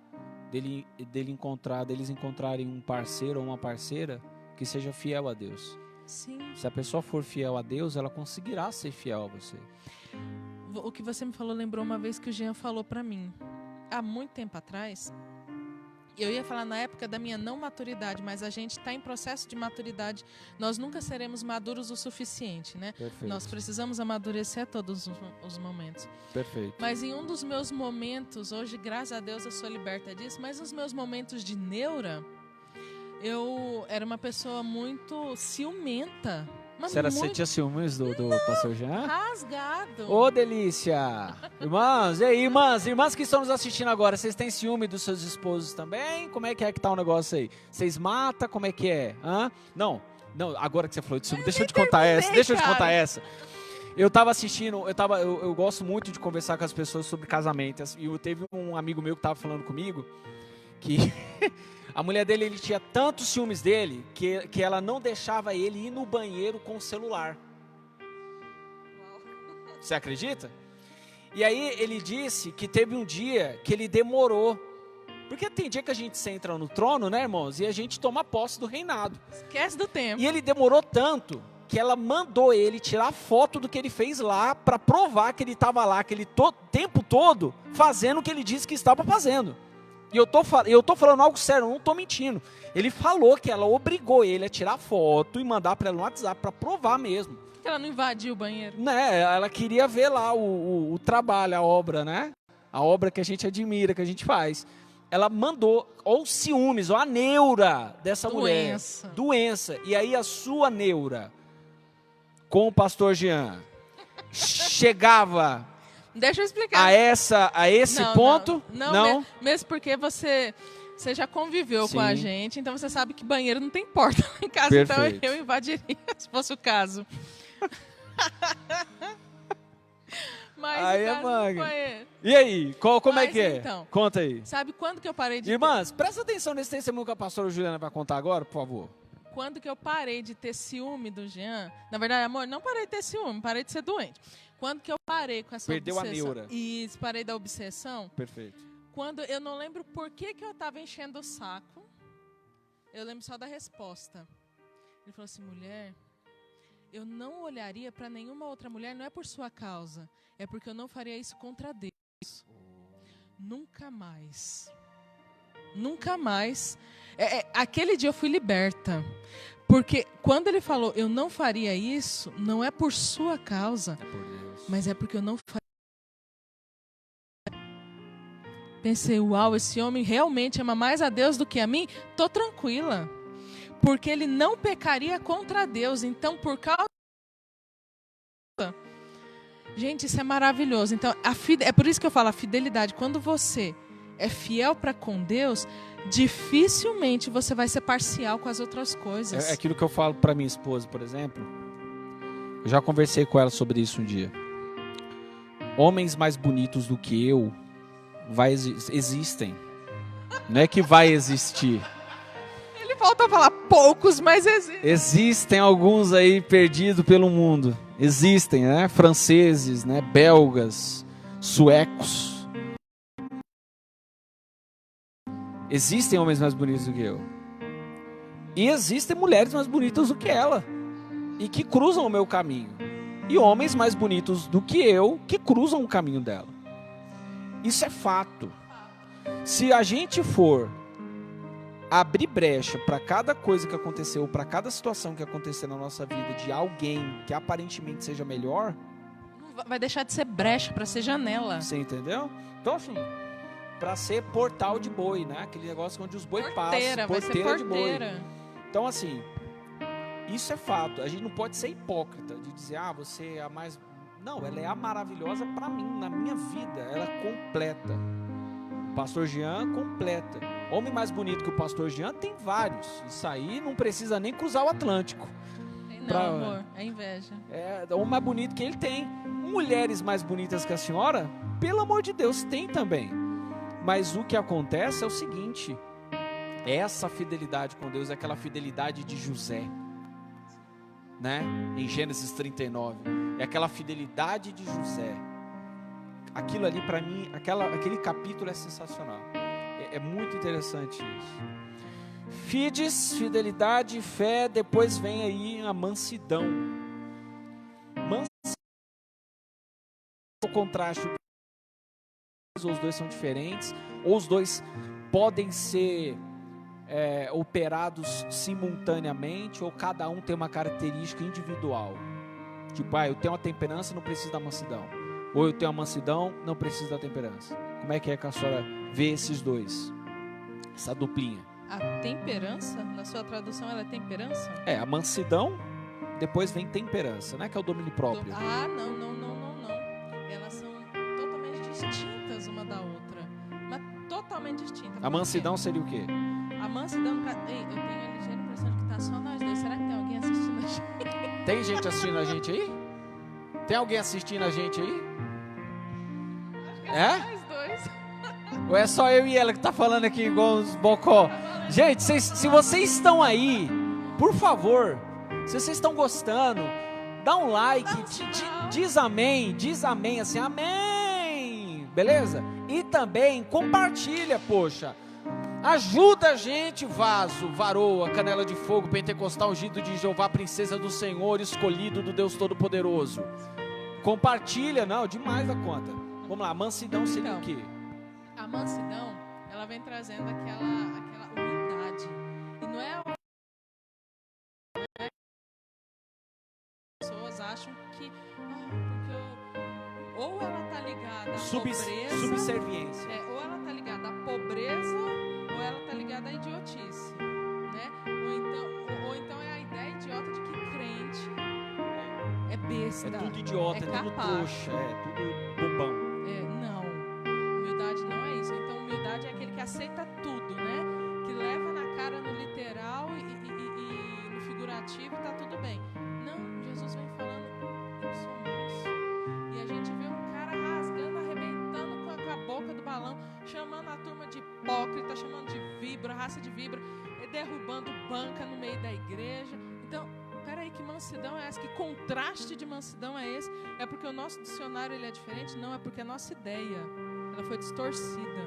deles encontrarem um parceiro ou uma parceira que seja fiel a Deus. Sim. Se a pessoa for fiel a Deus, ela conseguirá ser fiel a você. O que você me falou lembrou uma vez que o Jean falou para mim. Há muito tempo atrás, eu ia falar na época da minha não maturidade, mas a gente está em processo de maturidade. Nós nunca seremos maduros o suficiente, né? Perfeito. Nós precisamos amadurecer a todos os momentos. Perfeito. Mas em um dos meus momentos, hoje, graças a Deus, eu sou liberta disso, mas nos meus momentos de neura, eu era uma pessoa muito ciumenta. Você tinha ciúmes do pastor Jean? Rasgado. Ô, delícia! Irmãs, e aí, irmãs que estão nos assistindo agora, vocês têm ciúme dos seus esposos também? Como é que tá o negócio aí? Vocês matam? Como é que é? Hã? Não, agora que você falou de ciúme, deixa eu te contar essa. Eu tava assistindo, eu gosto muito de conversar com as pessoas sobre casamento, e teve um amigo meu que tava falando comigo, que... A mulher dele, ele tinha tantos ciúmes dele que ela não deixava ele ir no banheiro com o celular. Você acredita? E aí ele disse que teve um dia que ele demorou. Porque tem dia que a gente entra no trono, né, irmãos? E a gente toma posse do reinado. Esquece do tempo. E ele demorou tanto que ela mandou ele tirar foto do que ele fez lá para provar que ele estava lá aquele tempo todo fazendo o que ele disse que estava fazendo. E eu tô falando algo sério, eu não tô mentindo. Ele falou que ela obrigou ele a tirar foto e mandar para ela no WhatsApp para provar mesmo. Por que ela não invadiu o banheiro? Né, ela queria ver lá o trabalho, a obra, né? A obra que a gente admira, que a gente faz. Ela mandou, ou ciúmes, ou a neura dessa mulher. Doença. E aí a sua neura, com o pastor Jean, chegava deixa eu explicar. A esse ponto? Não. Mesmo porque você já conviveu com a gente, então você sabe que banheiro não tem porta lá em casa. Perfeito. Então eu invadiria, se fosse o caso. Mas aí é banheiro. E aí, como é que é? Então, conta aí. Sabe quando que eu parei de... Irmãs, presta atenção nesse testemunho que a pastora Juliana vai contar agora, por favor. Quando que eu parei de ter ciúme do Jean? Na verdade, amor, não parei de ter ciúme, parei de ser doente. Quando que eu parei com essa obsessão? Perdeu a neura. Isso, parei da obsessão. Perfeito. Quando eu não lembro por que eu estava enchendo o saco, eu lembro só da resposta. Ele falou assim, mulher, eu não olharia para nenhuma outra mulher, não é por sua causa, é porque eu não faria isso contra Deus. Nunca mais. Nunca mais. Aquele dia eu fui liberta. Porque quando ele falou, eu não faria isso, não é por sua causa, mas é porque eu não faria. Pensei, uau, esse homem realmente ama mais a Deus do que a mim? Tô tranquila. Porque ele não pecaria contra Deus. Então, por causa... Gente, isso é maravilhoso. Então, é por isso que eu falo, a fidelidade. Quando você é fiel para com Deus, dificilmente você vai ser parcial com as outras coisas. É aquilo que eu falo para minha esposa, por exemplo. Eu já conversei com ela sobre isso um dia. Homens mais bonitos do que eu existem. Não é que vai existir. Ele falta falar poucos, mas existem. Existem alguns aí perdidos pelo mundo. Existem, né? Franceses, né? Belgas, suecos. Existem homens mais bonitos do que eu. E existem mulheres mais bonitas do que ela. E que cruzam o meu caminho. E homens mais bonitos do que eu que cruzam o caminho dela. Isso é fato. Se a gente for abrir brecha para cada coisa que aconteceu, para cada situação que aconteceu na nossa vida de alguém que aparentemente seja melhor, vai deixar de ser brecha para ser janela. Você entendeu? Então assim, para ser portal de boi, né? Aquele negócio onde os boi passam, porteira de boi. Então assim, isso é fato. A gente não pode ser hipócrita de dizer, você é a mais... Não, ela é a maravilhosa para mim, na minha vida. Ela completa. O pastor Jean completa. Homem mais bonito que o pastor Jean tem vários. Isso aí não precisa nem cruzar o Atlântico. Não, amor, é inveja. O homem mais bonito que ele tem. Mulheres mais bonitas que a senhora, pelo amor de Deus, tem também. Mas o que acontece é o seguinte: essa fidelidade com Deus é aquela fidelidade de José, né? Em Gênesis 39. É aquela fidelidade de José. Aquilo ali, para mim, aquele capítulo é sensacional. É muito interessante isso. Fides, fidelidade, fé, depois vem aí a mansidão. Mansidão, o contraste, ou os dois são diferentes, ou os dois podem ser operados simultaneamente, ou cada um tem uma característica individual. Tipo, eu tenho uma temperança, não preciso da mansidão. Ou eu tenho uma mansidão, não preciso da temperança. Como é que a senhora vê esses dois? Essa duplinha. A temperança, na sua tradução, ela é temperança? A mansidão, depois vem temperança, né? Que é o domínio próprio. Não. Elas são totalmente distintas uma da outra. Mas totalmente distintas. A mansidão seria o quê? A mansidão, eu tenho a ligeira impressão de que tá só nós dois. Será que tem alguém assistindo a gente? Tem gente assistindo a gente aí? Tem alguém assistindo a gente aí? Nós dois. Ou é só eu e ela que tá falando aqui igual uns bocó? Gente, se vocês estão aí, por favor, se vocês estão gostando, dá um like, diz amém, assim, amém, beleza? E também compartilha, poxa. Ajuda a gente, varoa, canela de fogo, pentecostal, ungido de Jeová, princesa do Senhor, escolhido do Deus Todo-Poderoso. Compartilha, demais da conta. Vamos lá, mansidão seria o quê? A mansidão, ela vem trazendo aquela humildade. E não é... As pessoas acham que... Ou ela tá ligada à pobreza... Subserviência. Ou ela tá ligada à pobreza, ou ela tá ligada à idiotice. Né? Ou então é a ideia idiota de que crente é besta. É tudo idiota, é tudo trouxa, é tudo bobão. motivo e tá tudo bem. Não, Jesus vem falando, eu sou manso. E a gente vê um cara rasgando, arrebentando com a boca do balão, chamando a turma de hipócrita, chamando de víbora, raça de víbora, e derrubando banca no meio da igreja. Então, peraí, que mansidão é essa? Que contraste de mansidão é esse? É porque o nosso dicionário ele é diferente? Não, é porque a nossa ideia ela foi distorcida.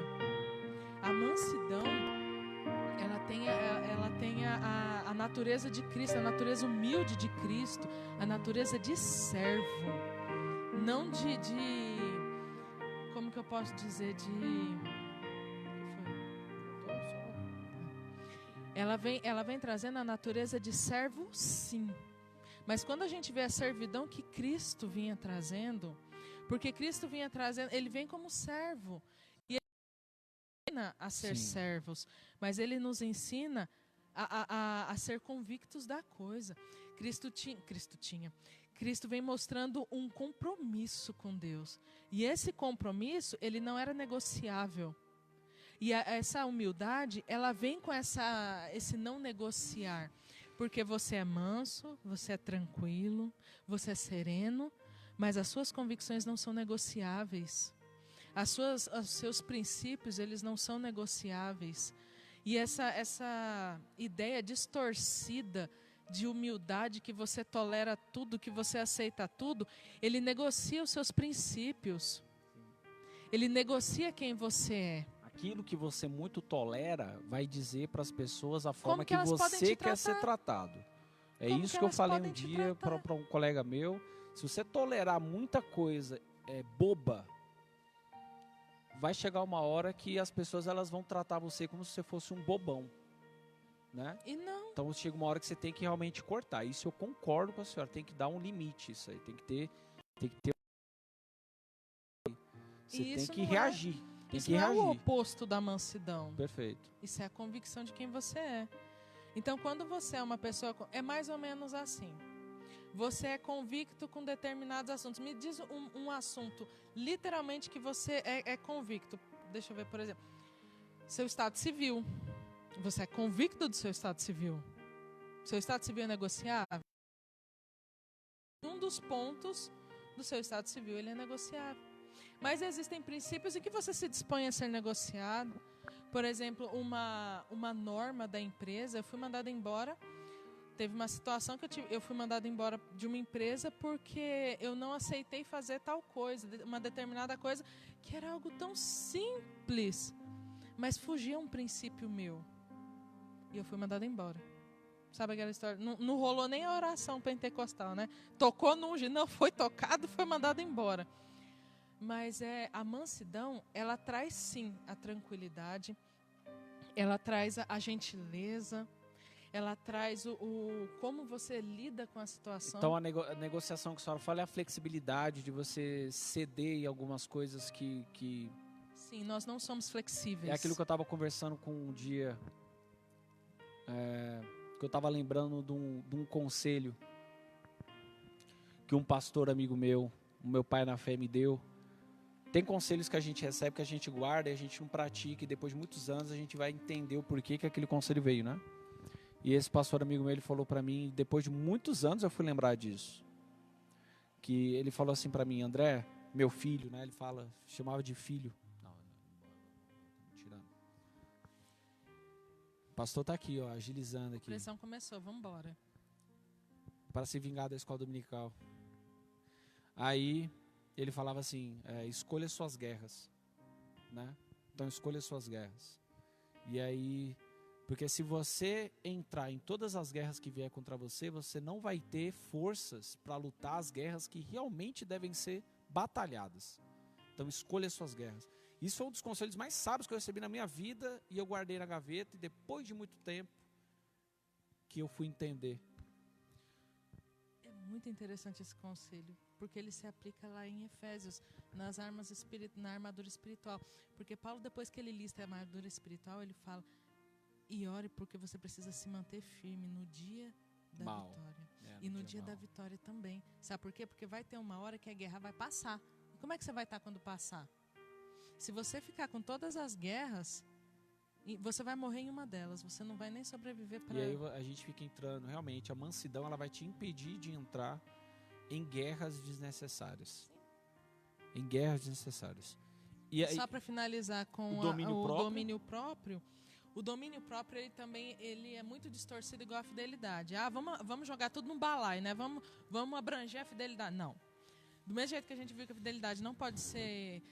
A mansidão ela tem a natureza de Cristo, a natureza humilde de Cristo, a natureza de servo, não de como que eu posso dizer, ela vem trazendo a natureza de servo, sim. Mas quando a gente vê a servidão que Cristo vinha trazendo, porque Cristo vinha trazendo, ele vem como servo. E ele ensina a ser servos, mas ele nos ensina a ser convictos da coisa. Cristo vem mostrando um compromisso com Deus. E esse compromisso, ele não era negociável. E essa humildade, ela vem com esse não negociar. Porque você é manso, você é tranquilo, você é sereno, mas as suas convicções não são negociáveis. Os seus princípios, eles não são negociáveis. E essa ideia distorcida de humildade, que você tolera tudo, que você aceita tudo, ele negocia os seus princípios. Ele negocia quem você é. Aquilo que você muito tolera vai dizer para as pessoas a forma que você quer ser tratado. É isso que eu falei um dia para um colega meu. Se você tolerar muita coisa boba, vai chegar uma hora que as pessoas elas vão tratar você como se você fosse um bobão, né? E não. Então chega uma hora que você tem que realmente cortar. Isso eu concordo com a senhora. Tem que dar um limite, isso aí. Tem que ter. Você tem que reagir. Isso não é o oposto da mansidão. Perfeito. Isso é a convicção de quem você é. Então, quando você é uma pessoa... É mais ou menos assim. Você é convicto com determinados assuntos. Me diz um assunto, literalmente, que você é convicto. Deixa eu ver, por exemplo. Seu estado civil. Você é convicto do seu estado civil. Seu estado civil é negociável? Um dos pontos do seu estado civil, ele é negociável. Mas existem princípios em que você se dispõe a ser negociado. Por exemplo, uma norma da empresa, eu fui mandada embora. Teve uma situação que eu fui mandada embora de uma empresa porque eu não aceitei fazer tal coisa, uma determinada coisa, que era algo tão simples, mas fugia um princípio meu. E eu fui mandada embora. Sabe aquela história? Não rolou nem a oração pentecostal, né? Tocou no ungido, não foi tocado, foi mandado embora. Mas a mansidão, ela traz sim a tranquilidade, ela traz a gentileza, ela traz como você lida com a situação. Então a negociação que a senhora fala é a flexibilidade de você ceder em algumas coisas que... Sim, nós não somos flexíveis. É aquilo que eu estava conversando com um dia, que eu estava lembrando de um conselho que um pastor amigo meu, o meu pai na fé me deu. Tem conselhos que a gente recebe, que a gente guarda e a gente não pratica, e depois de muitos anos a gente vai entender o porquê que aquele conselho veio, né? E esse pastor amigo meu, ele falou para mim, depois de muitos anos eu fui lembrar disso, que ele falou assim para mim: André, meu filho, né? Ele chamava de filho. Não, tirando. O pastor tá aqui, ó, agilizando aqui. A pressão começou, vamos embora. Para se vingar da escola dominical. Aí ele falava assim, escolha suas guerras, né? Então escolha suas guerras. E aí, porque se você entrar em todas as guerras que vier contra você, você não vai ter forças para lutar as guerras que realmente devem ser batalhadas. Então escolha suas guerras. Isso foi um dos conselhos mais sábios que eu recebi na minha vida, e eu guardei na gaveta, e depois de muito tempo que eu fui entender. É muito interessante esse conselho, porque ele se aplica lá em Efésios, na armadura espiritual. Porque Paulo, depois que ele lista a armadura espiritual, ele fala: e ore porque você precisa se manter firme no dia da vitória. E no dia da vitória também. Sabe por quê? Porque vai ter uma hora que a guerra vai passar. E como é que você vai estar quando passar? Se você ficar com todas as guerras, E você vai morrer em uma delas, você não vai nem sobreviver para... E aí a gente fica entrando, realmente, a mansidão ela vai te impedir de entrar em guerras desnecessárias. Em guerras desnecessárias. E aí, só para finalizar com o domínio próprio, o domínio próprio ele é muito distorcido igual a fidelidade. Vamos jogar tudo no balaio, né? Vamos abranger a fidelidade. Não. Do mesmo jeito que a gente viu que a fidelidade não pode ser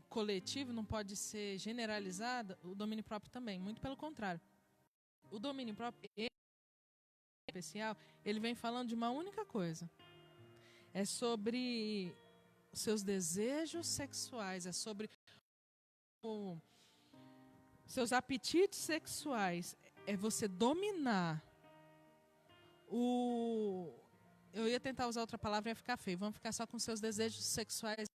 coletivo, não pode ser generalizada, o domínio próprio também. Muito pelo contrário. O domínio próprio, especial, ele vem falando de uma única coisa. É sobre os seus desejos sexuais, é sobre seus apetites sexuais. É você dominar eu ia tentar usar outra palavra e ia ficar feio. Vamos ficar só com seus desejos sexuais.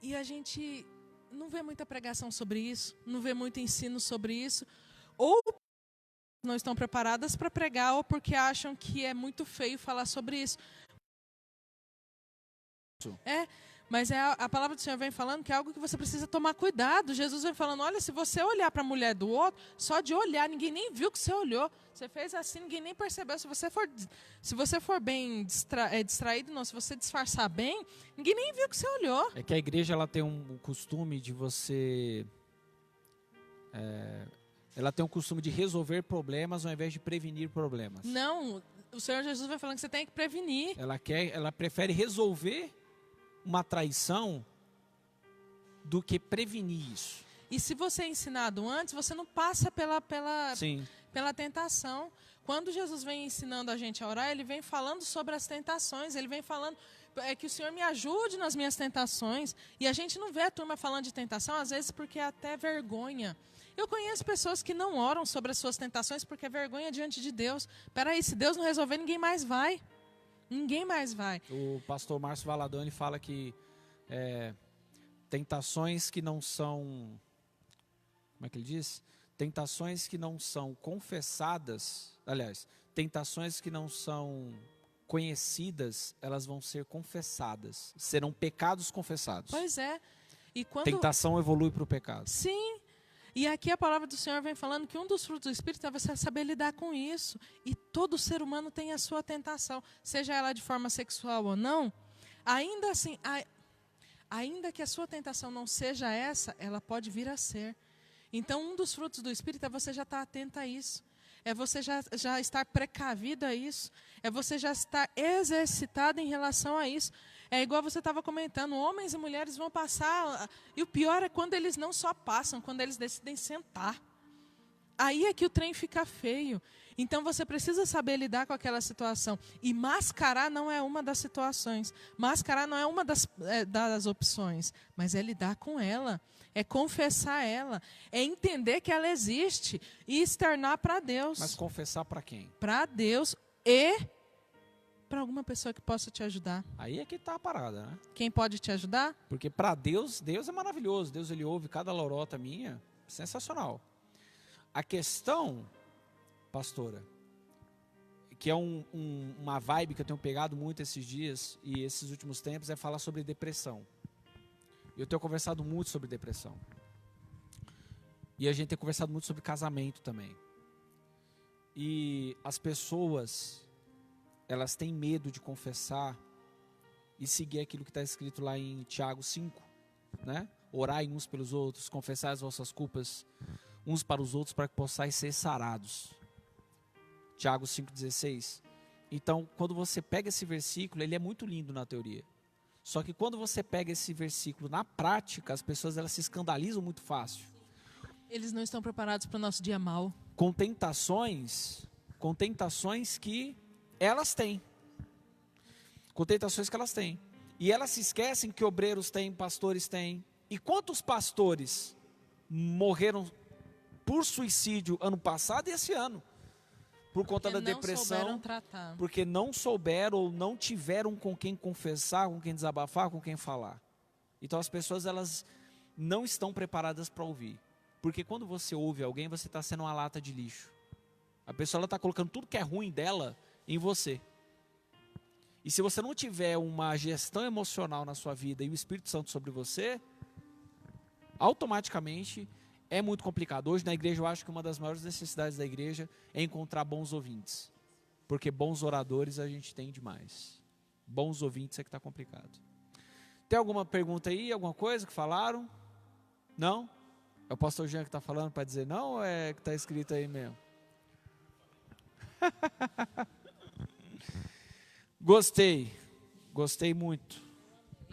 E a gente não vê muita pregação sobre isso, não vê muito ensino sobre isso. Ou não estão preparadas para pregar, ou porque acham que é muito feio falar sobre isso. Mas a palavra do Senhor vem falando que é algo que você precisa tomar cuidado. Jesus vem falando, olha, se você olhar para a mulher do outro, só de olhar, ninguém nem viu que você olhou. Você fez assim, ninguém nem percebeu. Se você for bem distraído, não, se você disfarçar bem, ninguém nem viu que você olhou. É que a igreja ela tem um costume de você... ela tem um costume de resolver problemas ao invés de prevenir problemas. Não, o Senhor Jesus vai falando que você tem que prevenir. Ela prefere resolver uma traição do que prevenir isso. E se você é ensinado antes, você não passa pela tentação. Quando Jesus vem ensinando a gente a orar, ele vem falando sobre as tentações, ele vem falando que o Senhor me ajude nas minhas tentações. E a gente não vê a turma falando de tentação, às vezes porque é até vergonha. Eu conheço pessoas que não oram sobre as suas tentações porque é vergonha diante de Deus. Peraí, se Deus não resolver, ninguém mais vai. Ninguém mais vai. O pastor Márcio Valadão fala que tentações que não são... Como é que ele diz? Tentações que não são confessadas... Aliás, tentações que não são conhecidas, elas vão ser confessadas. Serão pecados confessados. Pois é. E quando... Tentação evolui para o pecado. Sim. E aqui a palavra do Senhor vem falando que um dos frutos do Espírito é você saber lidar com isso. E todo ser humano tem a sua tentação, seja ela de forma sexual ou não. Ainda assim, ainda que a sua tentação não seja essa, ela pode vir a ser. Então, um dos frutos do Espírito é você já estar atento a isso. É você já estar precavido a isso. É você já estar exercitado em relação a isso. É igual você estava comentando, homens e mulheres vão passar, e o pior é quando eles não só passam, quando eles decidem sentar. Aí é que o trem fica feio. Então você precisa saber lidar com aquela situação. E mascarar não é uma das situações. Mascarar não é uma das opções. Mas é lidar com ela. É confessar ela. É entender que ela existe. E externar para Deus. Mas confessar para quem? Para Deus e para alguma pessoa que possa te ajudar. Aí é que está a parada, né? Quem pode te ajudar? Porque para Deus é maravilhoso. Deus, ele ouve cada lorota minha. Sensacional. A questão, pastora, que é uma vibe que eu tenho pegado muito esses dias e esses últimos tempos, é falar sobre depressão. Eu tenho conversado muito sobre depressão. E a gente tem conversado muito sobre casamento também. E as pessoas, elas têm medo de confessar e seguir aquilo que está escrito lá em Tiago 5, né? Orai uns pelos outros, confessai as vossas culpas uns para os outros, para que possais ser sarados. Tiago 5,16. Então, quando você pega esse versículo, ele é muito lindo na teoria. Só que quando você pega esse versículo na prática, as pessoas elas se escandalizam muito fácil. Eles não estão preparados para o nosso dia mau. Com tentações que elas têm. Com tentações que elas têm. E elas se esquecem que obreiros têm, pastores têm. E quantos pastores morreram por suicídio ano passado e esse ano? Por conta da depressão, porque não souberam ou não tiveram com quem confessar, com quem desabafar, com quem falar. Então as pessoas elas não estão preparadas para ouvir. Porque quando você ouve alguém, você está sendo uma lata de lixo. A pessoa está colocando tudo que é ruim dela em você. E se você não tiver uma gestão emocional na sua vida e o Espírito Santo sobre você, automaticamente é muito complicado. Hoje na igreja eu acho que uma das maiores necessidades da igreja é encontrar bons ouvintes. Porque bons oradores a gente tem demais. Bons ouvintes é que está complicado. Tem alguma pergunta aí, alguma coisa que falaram? Não? É o pastor Jean que está falando para dizer não ou é que está escrito aí mesmo? Gostei muito.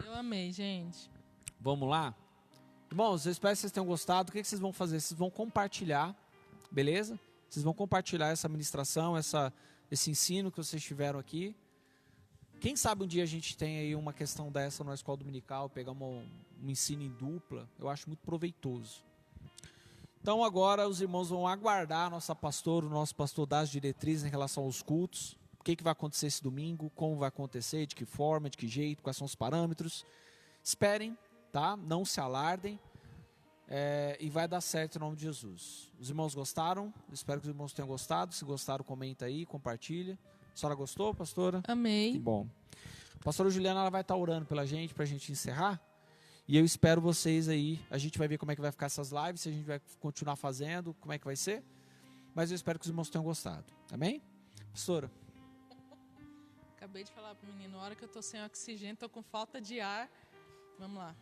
Eu amei, gente. Vamos lá? Irmãos, eu espero que vocês tenham gostado. O que vocês vão fazer? Vocês vão compartilhar, beleza? Vocês vão compartilhar essa ministração, esse ensino que vocês tiveram aqui. Quem sabe um dia a gente tem aí uma questão dessa na escola dominical, pegar um ensino em dupla, eu acho muito proveitoso. Então agora os irmãos vão aguardar a nossa pastora, o nosso pastor dar as diretrizes em relação aos cultos, o que vai acontecer esse domingo, como vai acontecer, de que forma, de que jeito, quais são os parâmetros. Esperem, tá? Não se alardem, e vai dar certo em nome de Jesus. Os irmãos gostaram? Espero que os irmãos tenham gostado. Se gostaram, comenta aí, compartilha. A senhora gostou, pastora? Amei. Que bom. A pastora Juliana ela vai estar orando pela gente, para a gente encerrar. E eu espero vocês aí. A gente vai ver como é que vai ficar essas lives, se a gente vai continuar fazendo, como é que vai ser. Mas eu espero que os irmãos tenham gostado. Amém? Pastora? Acabei de falar para o menino, na hora que eu estou sem oxigênio, estou com falta de ar. Vamos lá.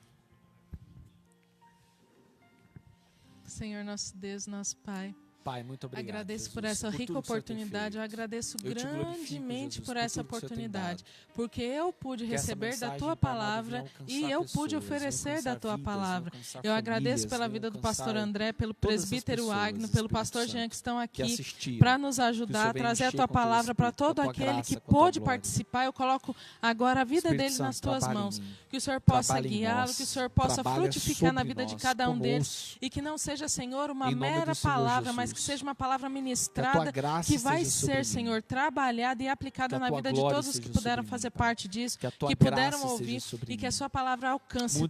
Senhor nosso Deus, nosso Pai. Pai, muito obrigado. Agradeço Jesus, por essa rica oportunidade. Eu agradeço grandemente por essa oportunidade, porque eu pude receber da tua palavra e eu pude oferecer da tua palavra. Eu agradeço pela vida do pastor André, pelo presbítero Agno, pelo pastor Jean que estão aqui para nos ajudar a trazer a tua palavra para todo aquele que pôde participar. Eu coloco agora a vida dele nas tuas mãos. Que o Senhor possa guiá-lo, que o Senhor possa frutificar na vida de cada um deles e que não seja, Senhor, uma mera palavra, mas que seja uma palavra ministrada, que vai ser, Senhor, trabalhada e aplicada na vida de todos os que puderam fazer parte disso, que puderam ouvir e que a sua palavra alcance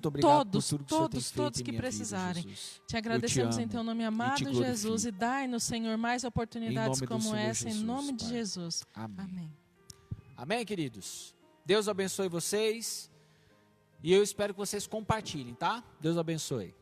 todos que precisarem. Te agradecemos em teu nome amado, Jesus, e dai-nos, Senhor, mais oportunidades como essa, em nome de Jesus. Amém. Amém, queridos? Deus abençoe vocês e eu espero que vocês compartilhem, tá? Deus abençoe.